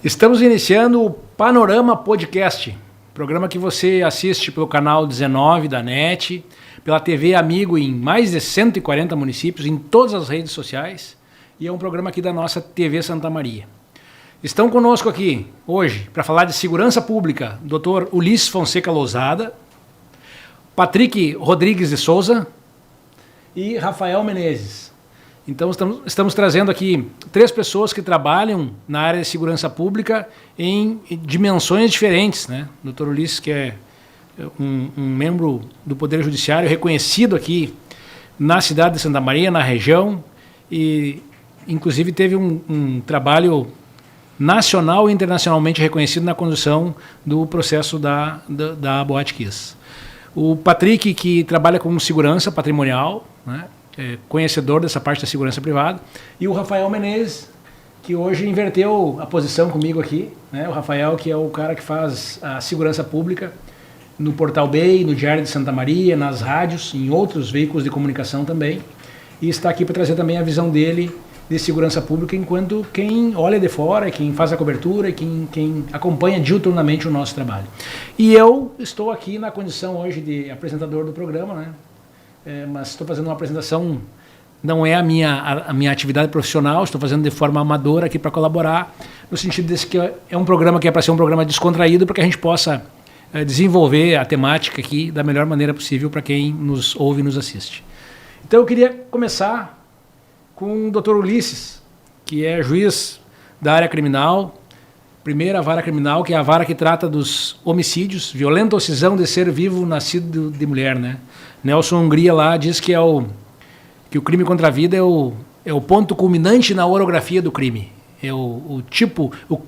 Estamos iniciando o Panorama Podcast, programa que você assiste pelo canal 19 da NET, pela TV Amigo em mais de 140 municípios, em todas as redes sociais, e é um programa aqui da nossa TV Santa Maria. Estão conosco aqui hoje para falar de segurança pública, Dr. Ulisses Fonseca Lousada, Patrick Rodrigues de Souza e Rafael Menezes. Então estamos trazendo aqui 3 pessoas que trabalham na área de segurança pública em dimensões diferentes, né? Dr. Ulisses, que é um membro do Poder Judiciário reconhecido aqui na cidade de Santa Maria, na região, e inclusive teve um trabalho nacional e internacionalmente reconhecido na condução do processo da Boate Kiss. O Patrick, que trabalha com segurança patrimonial, né? Conhecedor dessa parte da segurança privada, e o Rafael Menezes, que hoje inverteu a posição comigo aqui, né? O Rafael, que é o cara que faz a segurança pública no Portal Bay, no Diário de Santa Maria, nas rádios, em outros veículos de comunicação também, e está aqui para trazer também a visão dele de segurança pública enquanto quem olha de fora, quem faz a cobertura e quem acompanha diuturnamente o nosso trabalho. E eu estou aqui na condição hoje de apresentador do programa, né? Mas estou fazendo uma apresentação, não é a minha atividade profissional, estou fazendo de forma amadora aqui para colaborar, no sentido de que é um programa que é para ser um programa descontraído, para que a gente possa desenvolver a temática aqui da melhor maneira possível para quem nos ouve e nos assiste. Então eu queria começar com o Dr. Ulisses, que é juiz da área criminal, primeira vara criminal, que é a vara que trata dos homicídios, violenta ou cisão de ser vivo nascido de mulher, né? Nelson Hungria lá diz que que o crime contra a vida é o ponto culminante na orografia do crime. É o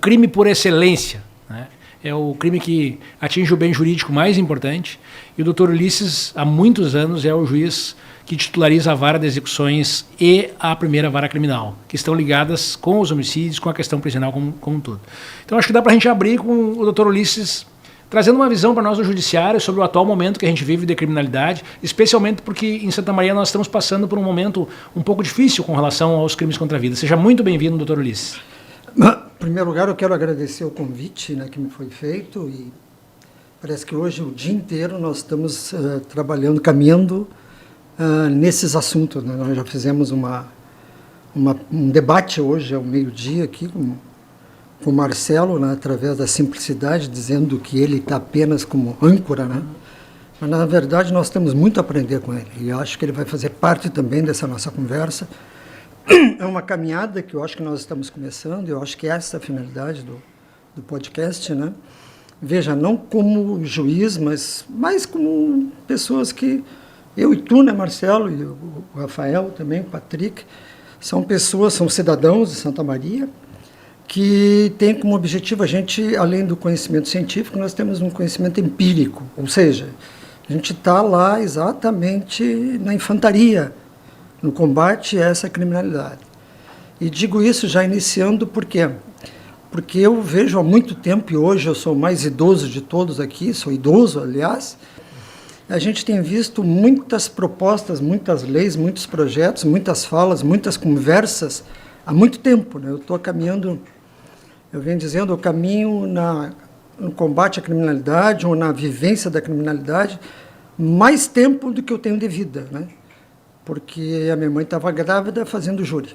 crime por excelência, né? É o crime que atinge o bem jurídico mais importante. E o Dr. Ulisses, há muitos anos, é o juiz que titulariza a vara de execuções e a primeira vara criminal, que estão ligadas com os homicídios, com a questão prisional como um todo. Então acho que dá para a gente abrir com o Dr. Ulisses trazendo uma visão para nós do Judiciário sobre o atual momento que a gente vive de criminalidade, especialmente porque em Santa Maria nós estamos passando por um momento um pouco difícil com relação aos crimes contra a vida. Seja muito bem-vindo, Dr. Ulisses. Em primeiro lugar, eu quero agradecer o convite, né, que me foi feito, e parece que hoje, o dia inteiro, nós estamos trabalhando, caminhando nesses assuntos, né? Nós já fizemos um debate hoje, ao meio-dia, aqui, com o Marcelo, né, através da simplicidade, dizendo que ele está apenas como âncora, né? Mas, na verdade, nós temos muito a aprender com ele, e acho que ele vai fazer parte também dessa nossa conversa. É uma caminhada que eu acho que nós estamos começando, eu acho que essa é a finalidade do podcast, né? Veja, não como juiz, mas como pessoas que... Eu e tu, né, Marcelo, e o Rafael também, o Patrick, são cidadãos de Santa Maria, que tem como objetivo a gente, além do conhecimento científico, nós temos um conhecimento empírico, ou seja, a gente está lá exatamente na infantaria, no combate a essa criminalidade. E digo isso já iniciando por quê? Porque eu vejo há muito tempo, e hoje eu sou o mais idoso de todos aqui, sou idoso, aliás, a gente tem visto muitas propostas, muitas leis, muitos projetos, muitas falas, muitas conversas há muito tempo, né? Eu estou caminhando, eu venho dizendo, eu caminho no combate à criminalidade ou na vivência da criminalidade mais tempo do que eu tenho de vida, né? Porque a minha mãe estava grávida fazendo júri.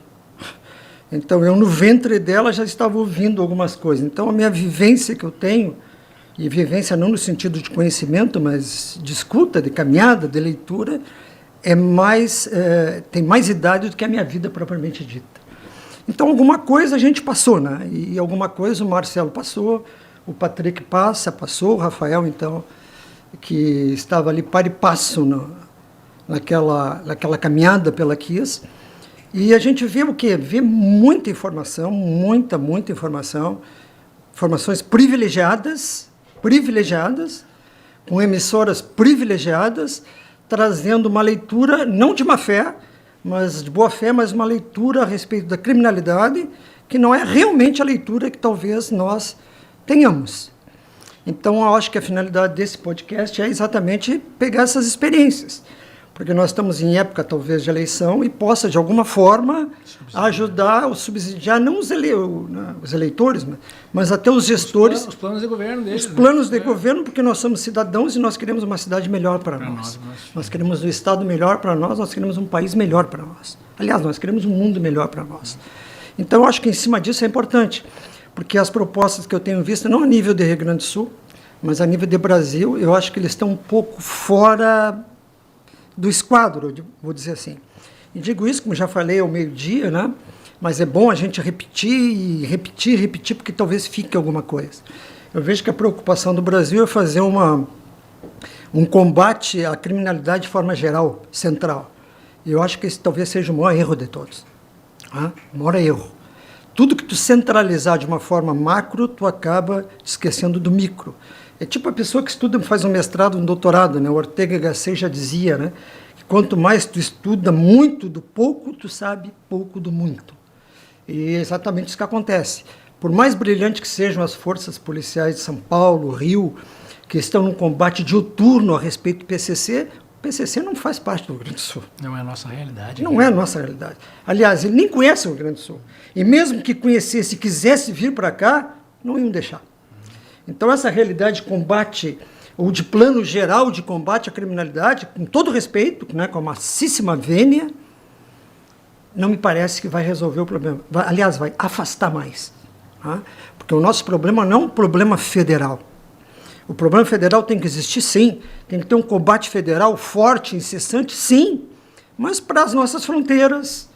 Então, eu no ventre dela já estava ouvindo algumas coisas. Então, a minha vivência que eu tenho, e vivência não no sentido de conhecimento, mas de escuta, de caminhada, de leitura, tem mais idade do que a minha vida propriamente dita. Então, alguma coisa a gente passou, né? E alguma coisa o Marcelo passou, o Patrick passou, o Rafael, então, que estava ali para e passo naquela caminhada pela Kiss. E a gente vê o quê? Vê muita informação, muita informação, informações privilegiadas, com emissoras privilegiadas, trazendo uma leitura, não de má fé, mas de boa fé, mas uma leitura a respeito da criminalidade, que não é realmente a leitura que talvez nós tenhamos. Então, eu acho que a finalidade desse podcast é exatamente pegar essas experiências, porque nós estamos em época, talvez, de eleição e possa, de alguma forma, ajudar ou subsidiar, não os eleitores, mas até os gestores. Os planos de governo deles. Os planos de governo, porque nós somos cidadãos e nós queremos uma cidade melhor para nós. Nós queremos um estado melhor para nós queremos um país melhor para nós. Aliás, nós queremos um mundo melhor para nós. Então, eu acho que em cima disso é importante, porque as propostas que eu tenho visto, não a nível de Rio Grande do Sul, mas a nível de Brasil, eu acho que eles estão um pouco fora do esquadro, vou dizer assim. E digo isso, como já falei, ao meio-dia, né? Mas é bom a gente repetir, porque talvez fique alguma coisa. Eu vejo que a preocupação do Brasil é fazer um combate à criminalidade de forma geral, central. E eu acho que esse talvez seja o maior erro de todos. O maior erro. Tudo que tu centralizar de uma forma macro, tu acaba esquecendo do micro. É tipo a pessoa que estuda, faz um mestrado, um doutorado, né? O Ortega y Gasset já dizia, né? Que quanto mais tu estuda muito do pouco, tu sabe pouco do muito. E é exatamente isso que acontece. Por mais brilhantes que sejam as forças policiais de São Paulo, Rio, que estão num combate diuturno a respeito do PCC, o PCC não faz parte do Rio Grande do Sul. Não é a nossa realidade. Não é a nossa realidade. Aliás, ele nem conhece o Rio Grande do Sul. E mesmo que conhecesse e quisesse vir para cá, não iam deixar. Então, essa realidade de combate, ou de plano geral de combate à criminalidade, com todo respeito, né, com a maciçima vênia, não me parece que vai resolver o problema. Aliás, vai afastar mais. Tá? Porque o nosso problema não é um problema federal. O problema federal tem que existir, sim. Tem que ter um combate federal forte, incessante, sim. Mas para as nossas fronteiras,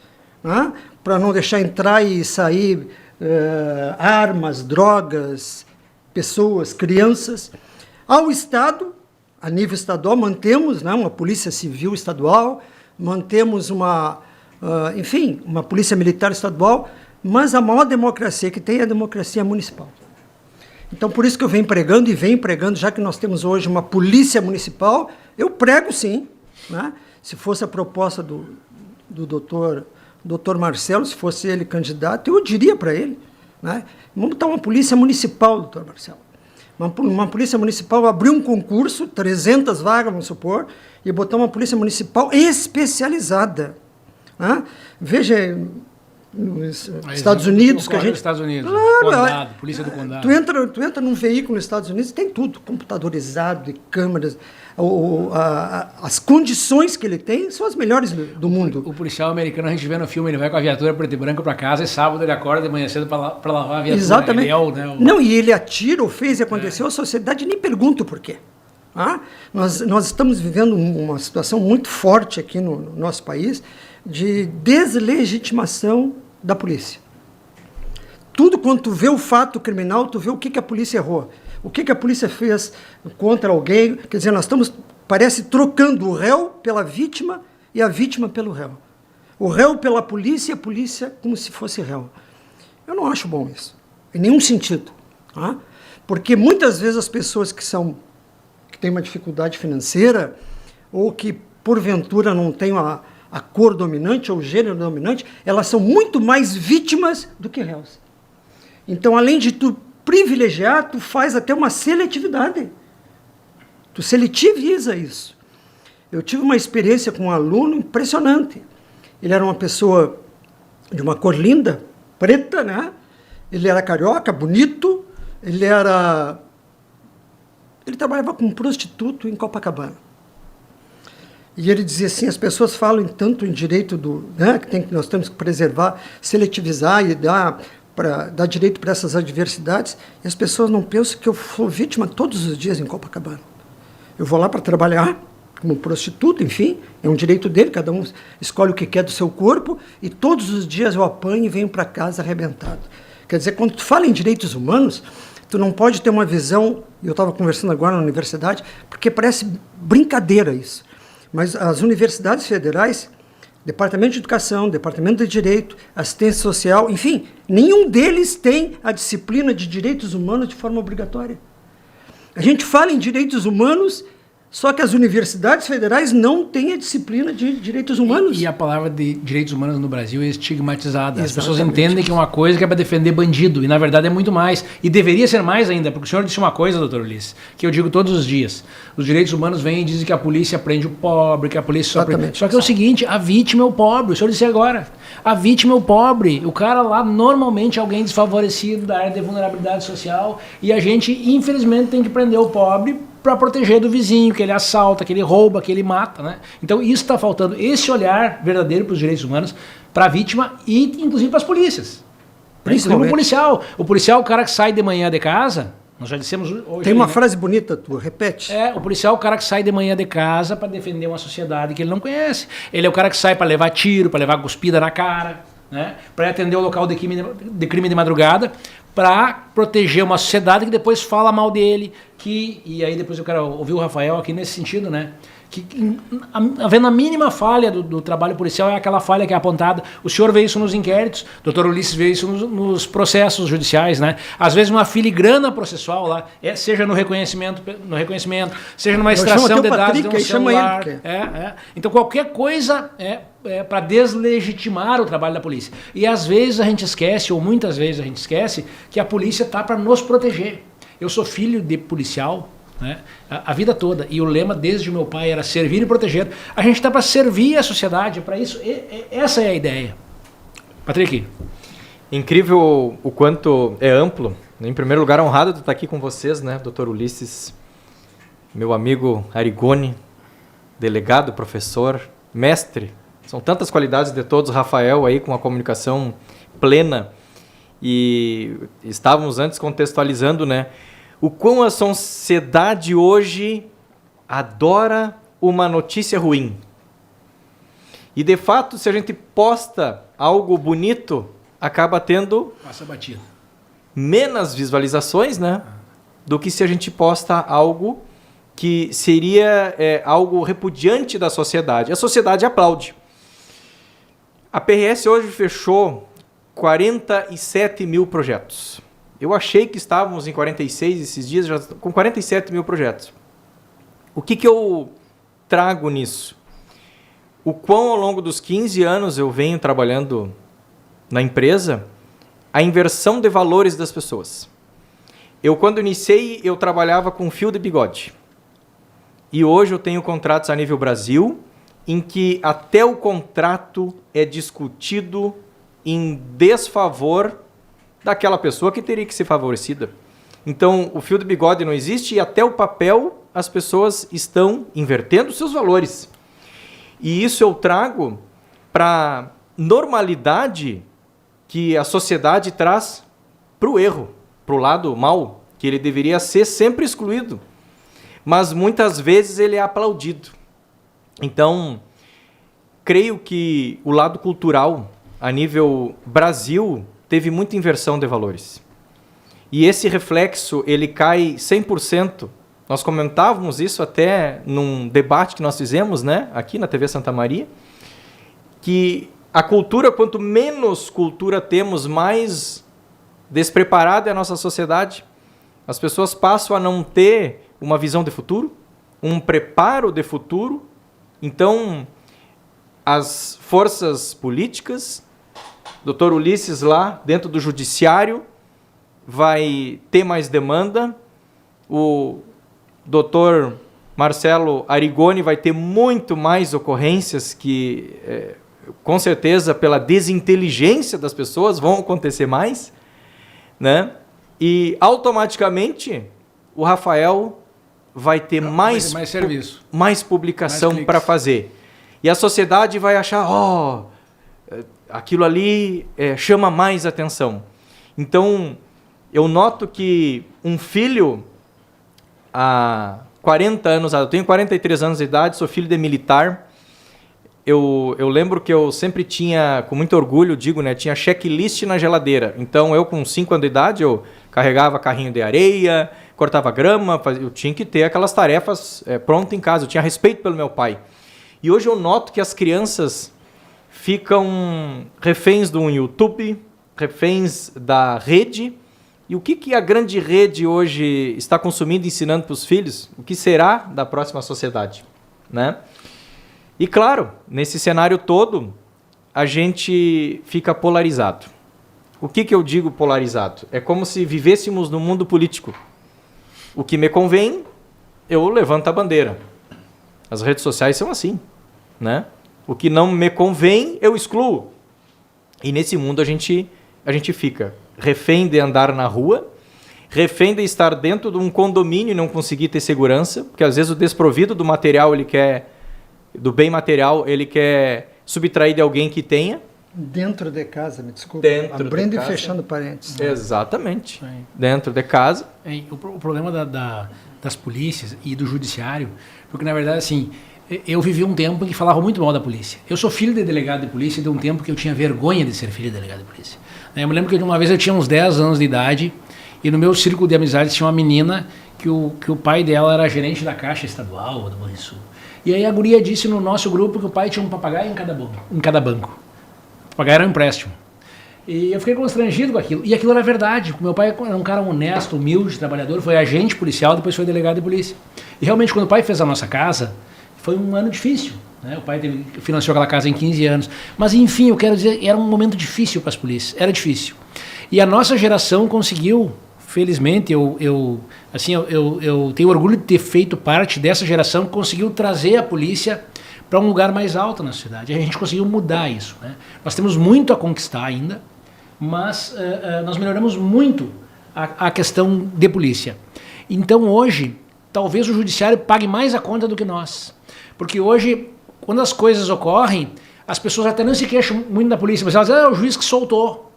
né? Para não deixar entrar e sair armas, drogas, pessoas, crianças. Ao Estado, a nível estadual, mantemos, né, uma polícia civil estadual, mantemos uma polícia militar estadual, mas a maior democracia que tem é a democracia municipal. Então, por isso que eu venho pregando, já que nós temos hoje uma polícia municipal, eu prego sim. Né? Se fosse a proposta do doutor Marcelo, se fosse ele candidato, eu diria para ele, né? Vamos botar uma polícia municipal, doutor Marcelo. Uma polícia municipal, abrir um concurso, 300 vagas, vamos supor, e botar uma polícia municipal especializada. Né? Veja, nos Estados Unidos, que a gente... Estados Unidos, claro, condado, polícia do condado. Tu entra num veículo nos Estados Unidos, tem tudo, computadorizado, de câmeras, as condições que ele tem são as melhores do mundo. O policial americano, a gente vê no filme, ele vai com a viatura preto e branco para casa e sábado ele acorda de manhã cedo para lavar a viatura. Exatamente. Ele Não, e ele atira, ou fez e aconteceu, a sociedade nem pergunta o porquê. Nós estamos vivendo uma situação muito forte aqui no nosso país de deslegitimação da polícia. Tudo quando tu vê o fato criminal, tu vê o que a polícia errou. O que a polícia fez contra alguém. Quer dizer, nós estamos, parece, trocando o réu pela vítima e a vítima pelo réu. O réu pela polícia e a polícia como se fosse réu. Eu não acho bom isso, em nenhum sentido. Tá? Porque muitas vezes as pessoas que têm uma dificuldade financeira ou que, porventura, não têm a cor dominante ou o gênero dominante, elas são muito mais vítimas do que réus. Então, além de tu privilegiar, tu faz até uma seletividade. Tu seletiviza isso. Eu tive uma experiência com um aluno impressionante. Ele era uma pessoa de uma cor linda, preta, né? Ele era carioca, bonito. Ele trabalhava como prostituto em Copacabana. E ele dizia assim, as pessoas falam tanto em direito que nós temos que preservar, seletivizar e dar direito para essas adversidades, e as pessoas não pensam que eu sou vítima todos os dias em Copacabana. Eu vou lá para trabalhar como prostituto, enfim, é um direito dele, cada um escolhe o que quer do seu corpo, e todos os dias eu apanho e venho para casa arrebentado. Quer dizer, quando tu fala em direitos humanos, tu não pode ter uma visão, eu estava conversando agora na universidade, porque parece brincadeira isso, mas as universidades federais, Departamento de Educação, Departamento de Direito, Assistência Social, enfim, nenhum deles tem a disciplina de direitos humanos de forma obrigatória. A gente fala em direitos humanos, só que as universidades federais não têm a disciplina de direitos humanos. E a palavra de direitos humanos no Brasil é estigmatizada. As pessoas entendem que é uma coisa que é para defender bandido, e na verdade é muito mais. E deveria ser mais ainda, porque o senhor disse uma coisa, doutor Ulisses, que eu digo todos os dias. Os direitos humanos vêm e dizem que a polícia prende o pobre, que a polícia só prende... Só que é o seguinte, a vítima é o pobre, o senhor disse agora. A vítima é o pobre, o cara lá normalmente é alguém desfavorecido da área de vulnerabilidade social, e a gente infelizmente tem que prender o pobre para proteger do vizinho, que ele assalta, que ele rouba, que ele mata, né? Então isso está faltando, esse olhar verdadeiro para os direitos humanos, para a vítima e inclusive para as polícias. Principalmente o policial, o cara que sai de manhã de casa, nós já dissemos hoje... Tem uma frase bonita, tu repete. O policial é o cara que sai de manhã de casa para defender uma sociedade que ele não conhece. Ele é o cara que sai para levar tiro, para levar cuspida na cara, né? Para atender o local de crime de madrugada, para proteger uma sociedade que depois fala mal dele, e aí depois eu quero ouvir o Rafael aqui nesse sentido, né? Que havendo a mínima falha do trabalho policial é aquela falha que é apontada. O senhor vê isso nos inquéritos, o doutor Ulisses vê isso nos processos judiciais, né? Às vezes uma filigrana processual lá, seja no reconhecimento, seja numa extração de dados de um celular. Então qualquer coisa para deslegitimar o trabalho da polícia. E às vezes a gente esquece, ou muitas vezes a gente esquece, que a polícia está para nos proteger. Eu sou filho de policial, né, a vida toda, e o lema desde o meu pai era servir e proteger. A gente está para servir a sociedade, para isso, essa é a ideia. Patrick. Incrível o quanto é amplo. Em primeiro lugar, honrado de estar aqui com vocês, né, doutor Ulisses, meu amigo Arigoni, delegado, professor, mestre. São tantas qualidades de todos, Rafael aí com a comunicação plena. E estávamos antes contextualizando, né, o quão a sociedade hoje adora uma notícia ruim. E de fato, se a gente posta algo bonito, acaba tendo passa batido. Menos visualizações, né, do que se a gente posta algo que seria algo repudiante da sociedade. A sociedade aplaude. A PRS hoje fechou 47 mil projetos. Eu achei que estávamos em 46 esses dias, já com 47 mil projetos. O que eu trago nisso? O quão ao longo dos 15 anos eu venho trabalhando na empresa, a inversão de valores das pessoas. Eu, quando iniciei, eu trabalhava com fio de bigode. E hoje eu tenho contratos a nível Brasil, em que até o contrato é discutido em desfavor daquela pessoa que teria que ser favorecida. Então, o fio de bigode não existe e até o papel as pessoas estão invertendo seus valores. E isso eu trago para normalidade que a sociedade traz para o erro, para o lado mal, que ele deveria ser sempre excluído. Mas muitas vezes ele é aplaudido. Então, creio que o lado cultural, a nível Brasil, teve muita inversão de valores. E esse reflexo, ele cai 100%. Nós comentávamos isso até num debate que nós fizemos, né, aqui na TV Santa Maria, que a cultura, quanto menos cultura temos, mais despreparada é a nossa sociedade. As pessoas passam a não ter uma visão de futuro, um preparo de futuro. Então, as forças políticas, doutor Ulisses lá dentro do judiciário vai ter mais demanda, o doutor Marcelo Arigoni vai ter muito mais ocorrências que, com certeza, pela desinteligência das pessoas, vão acontecer mais, né? E, automaticamente, o Rafael vai ter mais serviço, mais publicação para fazer. E a sociedade vai achar, aquilo ali chama mais atenção. Então, eu noto que um filho, há 40 anos, eu tenho 43 anos de idade, sou filho de militar. Eu lembro que eu sempre tinha, com muito orgulho, tinha checklist na geladeira. Então, eu com 5 anos de idade, eu carregava carrinho de areia, cortava grama, eu tinha que ter aquelas tarefas prontas em casa. Eu tinha respeito pelo meu pai. E hoje eu noto que as crianças ficam reféns do YouTube, reféns da rede. E o que a grande rede hoje está consumindo e ensinando para os filhos? O que será da próxima sociedade, né? E claro, nesse cenário todo, a gente fica polarizado. O que eu digo polarizado? É como se vivêssemos no mundo político. O que me convém, eu levanto a bandeira. As redes sociais são assim, né? O que não me convém, eu excluo. E nesse mundo a gente fica refém de andar na rua, refém de estar dentro de um condomínio e não conseguir ter segurança, porque às vezes o desprovido do material, do bem material, ele quer subtrair de alguém que tenha. Dentro de casa, me desculpa. Abrindo e fechando parênteses. Exatamente. Dentro de casa. O problema das polícias e do judiciário, porque na verdade, assim, eu vivi um tempo em que falava muito mal da polícia. Eu sou filho de delegado de polícia de um tempo que eu tinha vergonha de ser filho de delegado de polícia. Eu me lembro que uma vez eu tinha uns 10 anos de idade e no meu círculo de amizades tinha uma menina que o pai dela era gerente da Caixa Estadual do Banrisul. E aí a guria disse no nosso grupo que o pai tinha um papagaio em cada banco. O papagaio era um empréstimo. E eu fiquei constrangido com aquilo. E aquilo era verdade. Meu pai era um cara honesto, humilde, trabalhador, foi agente policial, depois foi delegado de polícia. E realmente quando o pai fez a nossa casa, foi um ano difícil. O pai financiou aquela casa em 15 anos. Mas, enfim, eu quero dizer, era um momento difícil para as polícias. Era difícil. E a nossa geração conseguiu, felizmente, eu tenho orgulho de ter feito parte dessa geração que conseguiu trazer a polícia para um lugar mais alto na sociedade. A gente conseguiu mudar isso. Nós temos muito a conquistar ainda, mas nós melhoramos muito a questão de polícia. Então, hoje, talvez o judiciário pague mais a conta do que nós. Porque hoje, quando as coisas ocorrem, as pessoas até não se queixam muito da polícia, mas elas dizem, o juiz que soltou.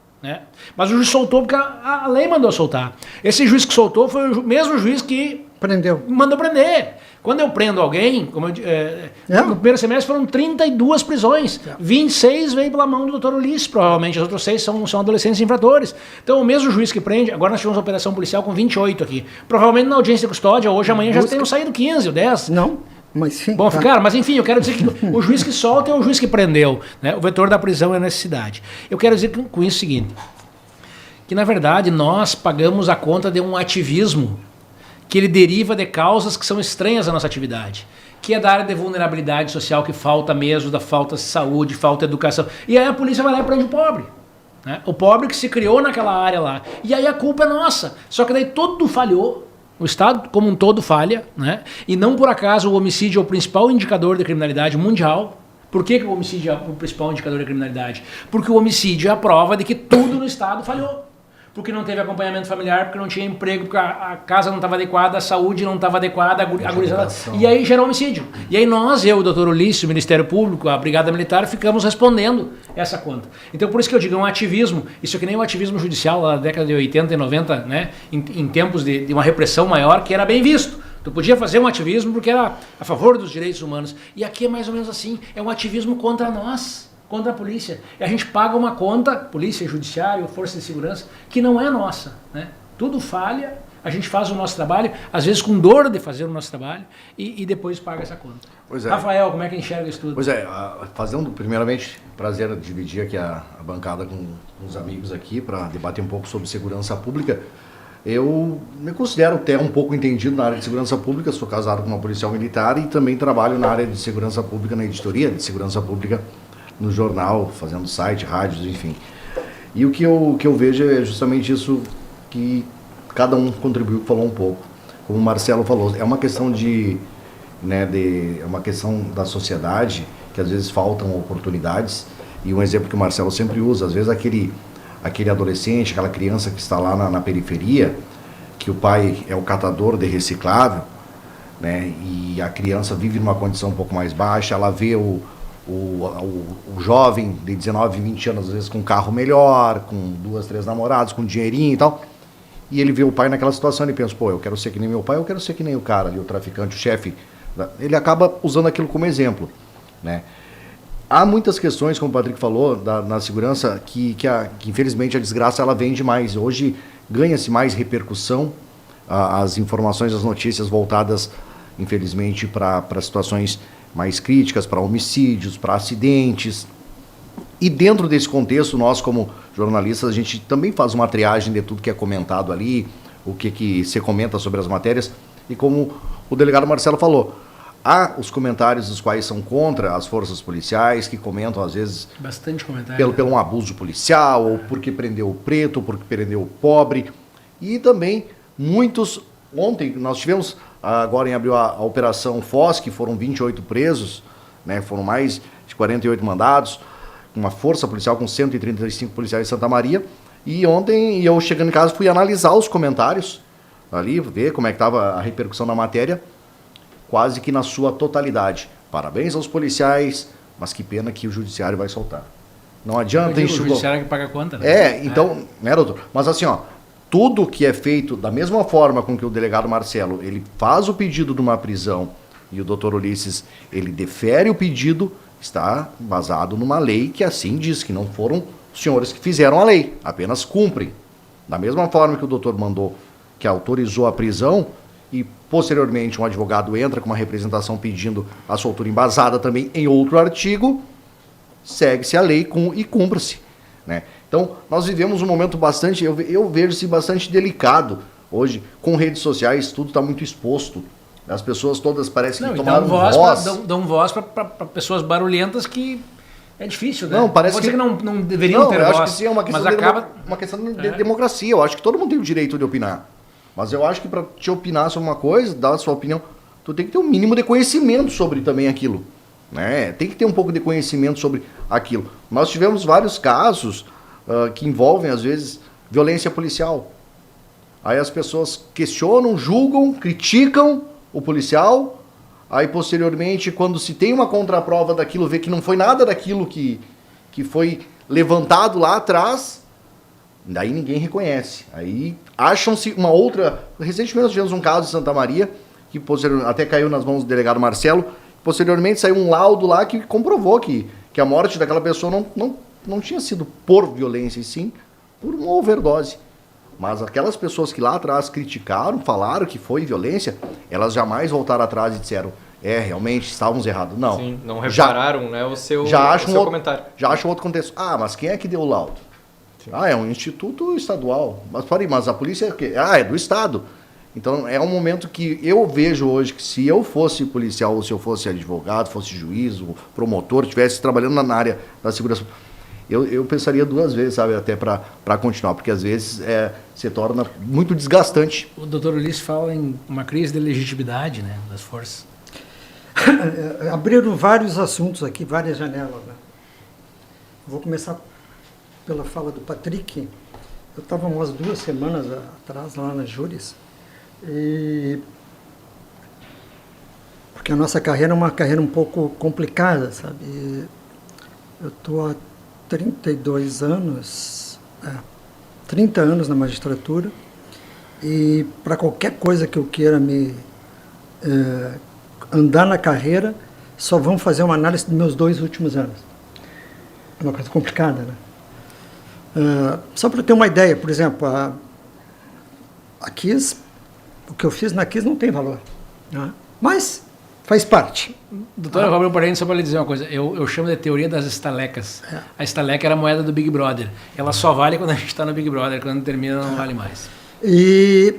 Mas o juiz soltou porque a lei mandou soltar. Esse juiz que soltou foi o mesmo juiz que mandou prender. Quando eu prendo alguém, no primeiro semestre foram 32 prisões, 26 veio pela mão do doutor Ulisses, provavelmente, os outros 6 são adolescentes infratores. Então o mesmo juiz que prende, agora nós tivemos uma operação policial com 28 aqui, provavelmente na audiência de custódia, hoje, amanhã já tenham saído 15 ou 10. Não. Mas sim, bom, cara, mas enfim, eu quero dizer que o juiz que solta é o juiz que prendeu, o vetor da prisão é a necessidade. Eu quero dizer com isso o seguinte, que na verdade nós pagamos a conta de um ativismo que ele deriva de causas que são estranhas à nossa atividade, que é da área de vulnerabilidade social, que falta mesmo, da falta de saúde, falta de educação, e aí a polícia vai lá e prende o pobre. O pobre que se criou naquela área lá, e aí a culpa é nossa, só que daí tudo falhou. O Estado como um todo falha, e não por acaso o homicídio é o principal indicador de criminalidade mundial. Por que o homicídio é o principal indicador de criminalidade? Porque o homicídio é a prova de que tudo no Estado falhou. Porque não teve acompanhamento familiar, porque não tinha emprego, porque a casa não estava adequada, a saúde não estava adequada, e aí gerou homicídio. E aí nós, eu, o doutor Ulisses, o Ministério Público, a Brigada Militar, ficamos respondendo essa conta. Então por isso que eu digo, é um ativismo, isso é que nem o ativismo judicial lá na década de 80 e 90, em tempos de uma repressão maior, que era bem visto. Tu podia fazer um ativismo porque era a favor dos direitos humanos. E aqui é mais ou menos assim, é um ativismo contra nós. Contra a polícia. E a gente paga uma conta, polícia, judiciário, força de segurança, que não é nossa. Tudo falha, a gente faz o nosso trabalho, às vezes com dor de fazer o nosso trabalho, e depois paga essa conta. Rafael, como é que enxerga isso tudo? Pois é, primeiramente, prazer dividir aqui a bancada com os amigos aqui para debater um pouco sobre segurança pública. Eu me considero até um pouco entendido na área de segurança pública, sou casado com uma policial militar e também trabalho na área de segurança pública, na editoria de segurança pública, no jornal, fazendo site, rádios, enfim. E o que eu vejo é justamente isso que cada um contribuiu, falou um pouco. Como o Marcelo falou, é uma questão é uma questão da sociedade, que às vezes faltam oportunidades, e um exemplo que o Marcelo sempre usa, às vezes aquele adolescente, aquela criança que está lá na periferia, que o pai é o catador de reciclável, e a criança vive numa condição um pouco mais baixa, ela vê o jovem de 19, 20 anos, às vezes com um carro melhor, com 2, 3 namorados, com dinheirinho e tal, e ele vê o pai naquela situação e pensa, eu quero ser que nem meu pai, eu quero ser que nem o cara ali, o traficante, o chefe. Ele acaba usando aquilo como exemplo, Há muitas questões, como o Patrick falou, na segurança, que infelizmente a desgraça ela vem demais. Hoje ganha-se mais repercussão, as informações, as notícias voltadas, infelizmente, para situações mais críticas, para homicídios, para acidentes. E dentro desse contexto, nós como jornalistas, a gente também faz uma triagem de tudo que é comentado ali, o que se comenta sobre as matérias, e como o delegado Marcelo falou, há os comentários dos quais são contra as forças policiais, que comentam às vezes Bastante comentário. pelo um abuso policial, ou porque prendeu o preto, ou porque prendeu o pobre, e também muitos, ontem nós tivemos, agora em abril, a Operação Foz, que foram 28 presos, né, foram mais de 48 mandados, uma força policial com 135 policiais em Santa Maria, e ontem eu chegando em casa fui analisar os comentários ali, ver como é que estava a repercussão da matéria, quase que na sua totalidade. Parabéns aos policiais, mas que pena que o judiciário vai soltar. Não adianta O judiciário que paga a conta, né? Então, né, doutor? Mas assim, ó, tudo que é feito da mesma forma com que o delegado Marcelo, ele faz o pedido de uma prisão e o doutor Ulisses, ele defere o pedido, está basado numa lei que assim diz, que não foram os senhores que fizeram a lei, apenas cumprem. Da mesma forma que o doutor mandou, que autorizou a prisão, e posteriormente um advogado entra com uma representação pedindo a soltura embasada também em outro artigo, segue-se a lei e cumpra-se, né? Então, nós vivemos um momento bastante, eu vejo-se bastante delicado hoje, com redes sociais, tudo está muito exposto. As pessoas todas parecem que tomaram voz. Dão voz para pessoas barulhentas que é difícil, né? Não, parece que não deveriam ter eu voz. acho que sim, é uma questão, uma questão de democracia. Eu acho que todo mundo tem o direito de opinar. Mas eu acho que para te opinar sobre uma coisa, dar a sua opinião, tu tem que ter um mínimo de conhecimento sobre também aquilo, né? Tem que ter um pouco de conhecimento sobre aquilo. Nós tivemos vários casos que envolvem, às vezes, violência policial. Aí as pessoas questionam, julgam, criticam o policial, aí posteriormente, quando se tem uma contraprova daquilo, vê que não foi nada daquilo que foi levantado lá atrás, daí ninguém reconhece. Aí acham-se uma outra... Recentemente nós tivemos um caso em Santa Maria, que até caiu nas mãos do delegado Marcelo, posteriormente saiu um laudo lá que comprovou que a morte daquela pessoa não tinha sido por violência, e sim por uma overdose. Mas aquelas pessoas que lá atrás criticaram, falaram que foi violência, elas jamais voltaram atrás e disseram, realmente estávamos errados. Não. Sim, não repararam, né, o seu comentário. Já acham outro contexto. Mas quem é que deu o laudo? Sim. É um instituto estadual. Mas a polícia é o quê? É do Estado. Então é um momento que eu vejo hoje que se eu fosse policial, ou se eu fosse advogado, fosse juiz, ou promotor, estivesse trabalhando na área da segurança, eu pensaria duas vezes, sabe, até para continuar, porque às vezes se torna muito desgastante. O doutor Ulisses fala em uma crise de legitimidade, né, das forças. Abriram vários assuntos aqui, várias janelas, né? Vou começar pela fala do Patrick. Eu estava umas 2 semanas atrás lá nas júris, porque a nossa carreira é uma carreira um pouco complicada, sabe? Eu estou há 32 anos, 30 anos na magistratura, e para qualquer coisa que eu queira andar na carreira, só vão fazer uma análise dos meus 2 últimos anos. É uma coisa complicada, né? Só para ter uma ideia, por exemplo, a KIS, o que eu fiz na KIS não tem valor, né? Mas faz parte. Doutor, eu vou abrir um parênteses só para lhe dizer uma coisa. Eu chamo de teoria das estalecas. A estaleca era a moeda do Big Brother. Ela só vale quando a gente está no Big Brother. Quando termina, não vale mais.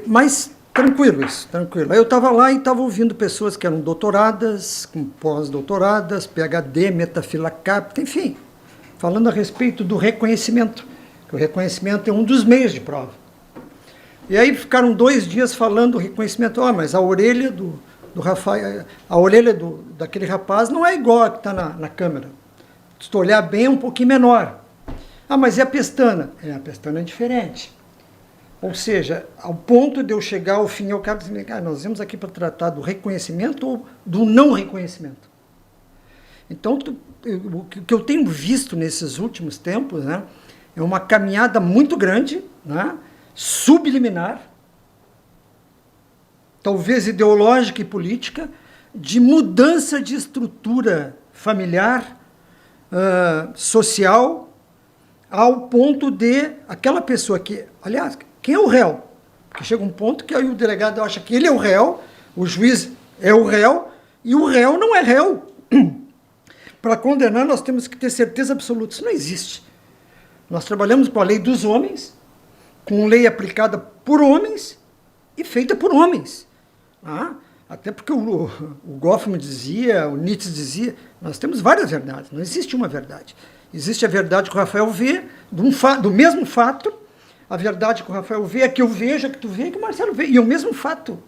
Mas tranquilo isso, tranquilo. Aí eu estava lá e estava ouvindo pessoas que eram doutoradas, com pós-doutoradas, PhD, metafila capta, enfim, falando a respeito do reconhecimento. Que o reconhecimento é um dos meios de prova. E aí ficaram 2 dias falando do reconhecimento. Mas a orelha do Rafael, a orelha daquele rapaz não é igual a que está na câmera. Se tu olhar bem, é um pouquinho menor. Mas e a pestana? A pestana é diferente. Ou seja, ao ponto de eu chegar ao fim, eu quero dizer, nós viemos aqui para tratar do reconhecimento ou do não reconhecimento. Então, o que eu tenho visto nesses últimos tempos, né, é uma caminhada muito grande, né, subliminar, talvez ideológica e política, de mudança de estrutura familiar, social, ao ponto de aquela pessoa que, aliás, quem é o réu? Porque chega um ponto que aí o delegado acha que ele é o réu, o juiz é o réu, e o réu não é réu. Para condenar, nós temos que ter certeza absoluta. Isso não existe. Nós trabalhamos com a lei dos homens, com lei aplicada por homens e feita por homens. Até porque o Goffman dizia, o Nietzsche dizia, nós temos várias verdades, não existe uma verdade. Existe a verdade que o Rafael vê, do mesmo fato, a verdade que o Rafael vê, a que eu vejo, a que tu vê, a que o Marcelo vê, e é o mesmo fato.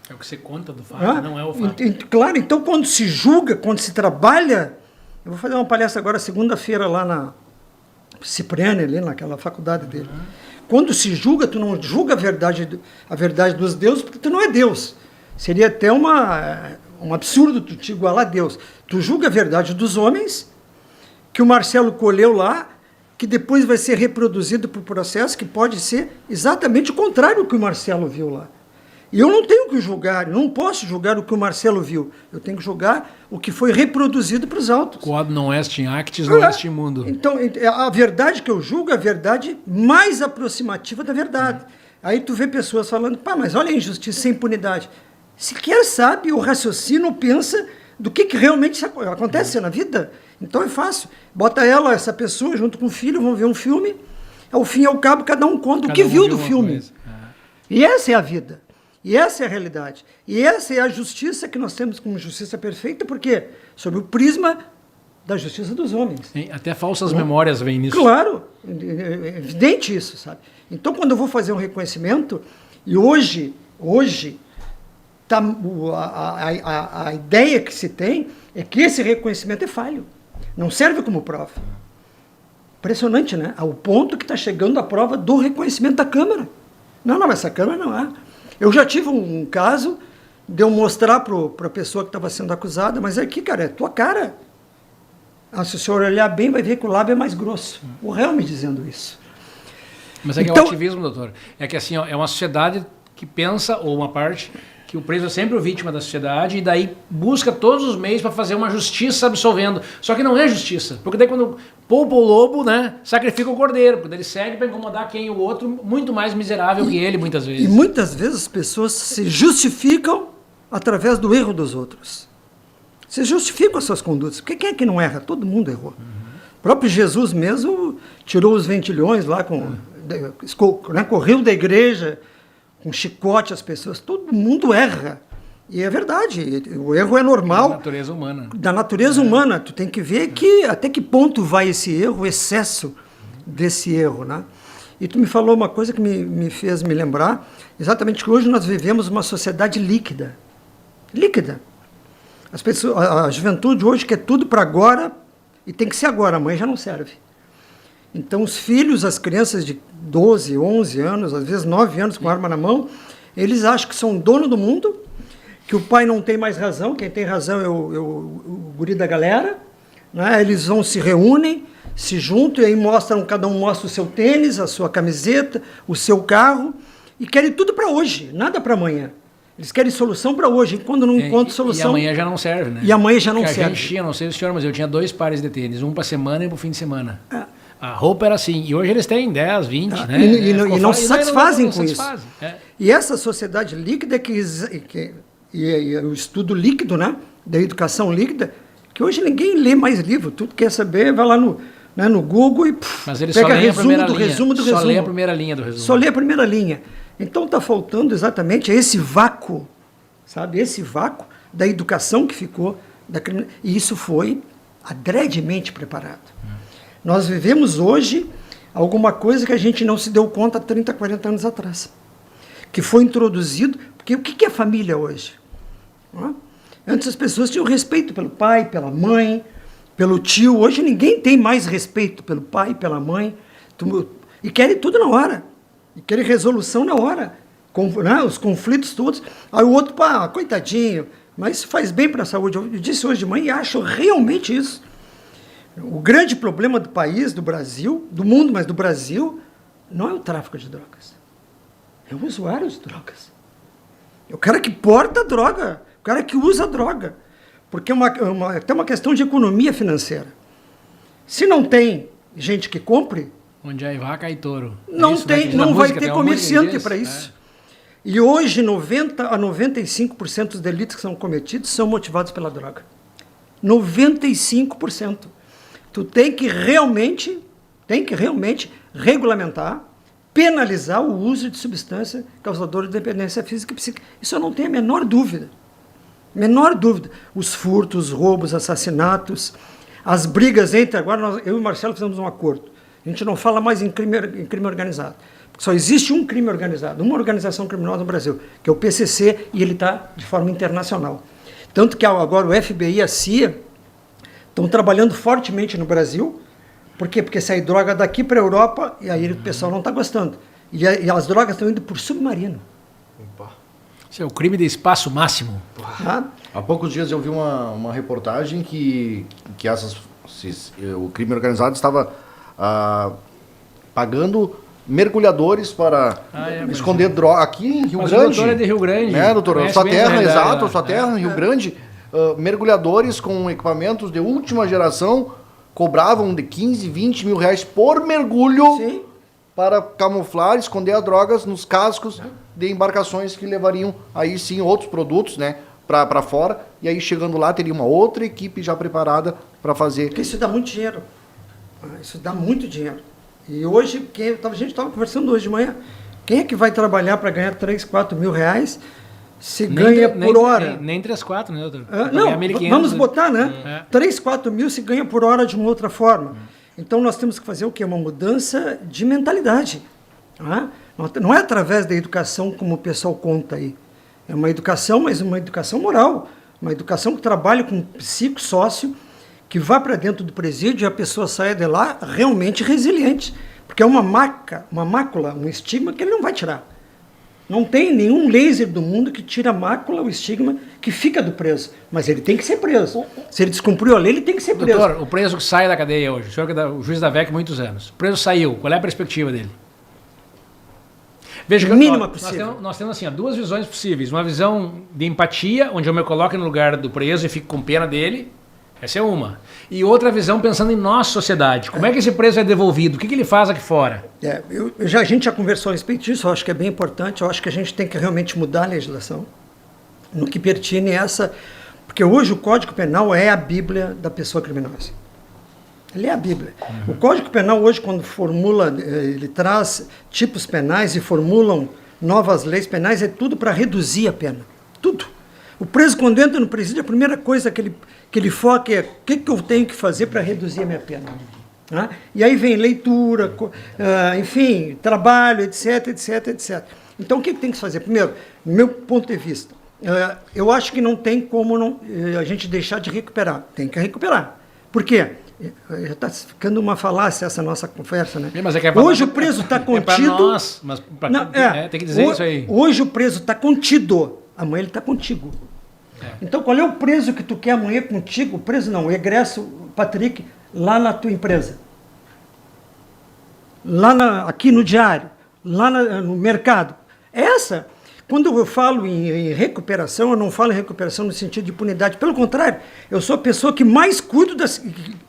É o que você conta do fato, não é o fato. Claro, então quando se julga, quando se trabalha, eu vou fazer uma palestra agora segunda-feira lá na Cipriani, ali naquela faculdade dele. Quando se julga, tu não julga a verdade dos deuses, porque tu não é Deus. Seria até um absurdo tu te igualar a Deus. Tu julga a verdade dos homens, que o Marcelo colheu lá, que depois vai ser reproduzido por processo que pode ser exatamente o contrário do que o Marcelo viu lá. E eu não tenho que julgar, não posso julgar o que o Marcelo viu. Eu tenho que julgar o que foi reproduzido para os autos. Quod non est in actis, non est in mundo. Então, a verdade que eu julgo é a verdade mais aproximativa da verdade. Aí tu vê pessoas falando, mas olha a injustiça sem impunidade. Sequer sabe ou raciocina ou pensa do que realmente acontece na vida. Então é fácil. Bota essa pessoa junto com o filho, vão ver um filme, ao fim e ao cabo cada um conta o que viu do filme. E essa é a vida. E essa é a realidade. E essa é a justiça que nós temos como justiça perfeita, porque sob o prisma da justiça dos homens. Até falsas memórias vêm nisso. Claro, é evidente isso, sabe? Então, quando eu vou fazer um reconhecimento, e hoje tá, a ideia que se tem é que esse reconhecimento é falho. Não serve como prova. Impressionante, né? Ao ponto que está chegando a prova do reconhecimento da Câmara. Não, essa Câmara não é. Eu já tive um caso de eu mostrar para a pessoa que estava sendo acusada, mas aqui, cara, é tua cara. Se o senhor olhar bem, vai ver que o lábio é mais grosso. O réu me dizendo isso. Mas é que é o ativismo, doutor. É que assim, é uma sociedade que pensa, ou uma parte, que o preso é sempre o vítima da sociedade e daí busca todos os meios para fazer uma justiça absolvendo. Só que não é justiça. Porque daí quando poupa o lobo, né, sacrifica o cordeiro, porque ele segue para incomodar quem? O outro, muito mais miserável que ele, muitas vezes. E muitas vezes as pessoas se justificam através do erro dos outros. Se justificam as suas condutas. Porque quem é que não erra? Todo mundo errou. O próprio Jesus mesmo tirou os ventilhões lá, correu da igreja, com chicote as pessoas. Todo mundo erra. E é verdade, o erro é normal. Da natureza humana. Da natureza humana. Tu tem que ver até que ponto vai esse erro, o excesso desse erro, né? E tu me falou uma coisa que me fez me lembrar, exatamente que hoje nós vivemos uma sociedade líquida. Líquida. As pessoas, a juventude hoje quer tudo para agora, e tem que ser agora, amanhã já não serve. Então os filhos, as crianças de 12, 11 anos, às vezes 9 anos com arma na mão, eles acham que são dono do mundo, que o pai não tem mais razão, quem tem razão é o guri da galera, né? Eles se reúnem, se juntam, e aí cada um mostra o seu tênis, a sua camiseta, o seu carro, e querem tudo para hoje, nada para amanhã. Eles querem solução para hoje, e quando não encontram solução... E amanhã já não serve, né? E amanhã já não serve. serve. A gente tinha, não sei o senhor, mas eu tinha 2 pares de tênis, um para semana e para o fim de semana. A roupa era assim, e hoje eles têm 10, 20, né? E não se satisfazem com isso. É. E essa sociedade líquida, e o estudo líquido, né, da educação líquida, que hoje ninguém lê mais livro, tudo quer saber, vai lá no Google e mas eles pega só leem resumo do resumo do resumo. Só lê a primeira linha do resumo. Só lê a primeira linha. Então está faltando exatamente esse vácuo, sabe? Esse vácuo da educação que ficou, e isso foi adredemente preparado. Nós vivemos hoje alguma coisa que a gente não se deu conta há 30, 40 anos atrás. Que foi introduzido, porque o que é família hoje? Antes as pessoas tinham respeito pelo pai, pela mãe, pelo tio. Hoje ninguém tem mais respeito pelo pai, pela mãe. E querem tudo na hora. E querem resolução na hora. Os conflitos todos. Aí o outro, coitadinho, mas isso faz bem para a saúde. Eu disse hoje de manhã e acho realmente isso. O grande problema do país, do Brasil, do mundo, mas do Brasil, não é o tráfico de drogas. É o usuário de drogas. É o cara que porta a droga, o cara que usa a droga. Porque tem uma questão de economia financeira. Se não tem gente que compre... Onde há vaca e touro. Não vai ter comerciante para isso. E hoje, 90% a 95% dos delitos que são cometidos são motivados pela droga. 95%. Tu tem que realmente regulamentar, penalizar o uso de substância causadora de dependência física e psíquica. Isso eu não tenho a menor dúvida. Menor dúvida. Os furtos, os assassinatos, as brigas entre... Agora, eu e o Marcelo fizemos um acordo. A gente não fala mais em crime organizado. Só existe um crime organizado, uma organização criminosa no Brasil, que é o PCC, e ele está de forma internacional. Tanto que agora o FBI e a CIA estão trabalhando fortemente no Brasil. Por quê? Porque sai droga daqui para a Europa e aí o pessoal não está gostando. E as drogas estão indo por submarino. Isso é o crime de espaço máximo. Tá? Há poucos dias eu vi uma reportagem que o crime organizado estava pagando mergulhadores para esconder droga aqui em Rio Mas Grande. o doutor é de Rio Grande. Né, doutor? Conhece Sua bem terra, essa realidade, exato, sua terra em Rio Grande. Mergulhadores com equipamentos de última geração cobravam de 15, 20 mil reais por mergulho. Sim. Para camuflar, esconder as drogas nos cascos de embarcações que levariam aí sim outros produtos, né, para fora. E aí chegando lá teria uma outra equipe já preparada para fazer. Porque isso dá muito dinheiro. Isso dá muito dinheiro. E hoje, a gente estava conversando hoje de manhã, quem é que vai trabalhar para ganhar 3, 4 mil reais se ganha por hora? Nem 3, 4, né, doutor? Não, vamos botar, né? 3, 4 mil se ganha por hora de uma outra forma. Então nós temos que fazer o quê? Uma mudança de mentalidade. Não é através da educação como o pessoal conta aí. É uma educação, mas uma educação moral. Uma educação que trabalha com psicossócio, que vá para dentro do presídio e a pessoa saia de lá realmente resiliente. Porque é uma mácula, um estigma que ele não vai tirar. Não tem nenhum laser do mundo que tira a mácula, o estigma que fica do preso. Mas ele tem que ser preso. Se ele descumpriu a lei, ele tem que ser preso. Doutor, o preso que sai da cadeia hoje, o senhor que é o juiz da VEC há muitos anos, o preso saiu, qual é a perspectiva dele? Veja que Mínima possível. Nós temos assim, duas visões possíveis. Uma visão de empatia, onde eu me coloco no lugar do preso e fico com pena dele. Essa é uma. E outra visão pensando em nossa sociedade. Como é que esse preso é devolvido? O que ele faz aqui fora? A gente já conversou a respeito disso, eu acho que é bem importante. Eu acho que a gente tem que realmente mudar a legislação no que pertine essa... Porque hoje o Código Penal é a Bíblia da pessoa criminosa. Ele é a Bíblia. O Código Penal hoje, quando formula, ele traz tipos penais e formulam novas leis penais, é tudo para reduzir a pena. Tudo. O preso, quando entra no presídio, a primeira coisa que ele foca é o que eu tenho que fazer para reduzir a minha pena. E aí vem leitura, enfim, trabalho, etc, etc, etc. Então, o que tem que fazer? Primeiro, do meu ponto de vista, eu acho que não tem como a gente deixar de recuperar. Tem que recuperar. Por quê? Já está ficando uma falácia essa nossa conversa, né? Mas é hoje o preso está contido... É para nós, mas tem que dizer isso aí. Hoje o preso está contido, amanhã ele está contigo. Então, qual é o preso que tu quer amanhã contigo? O preso não, o egresso, Patrick, lá na tua empresa. Aqui no diário, lá no mercado. Quando eu falo em recuperação, eu não falo em recuperação no sentido de impunidade. Pelo contrário, eu sou a pessoa que mais cuido,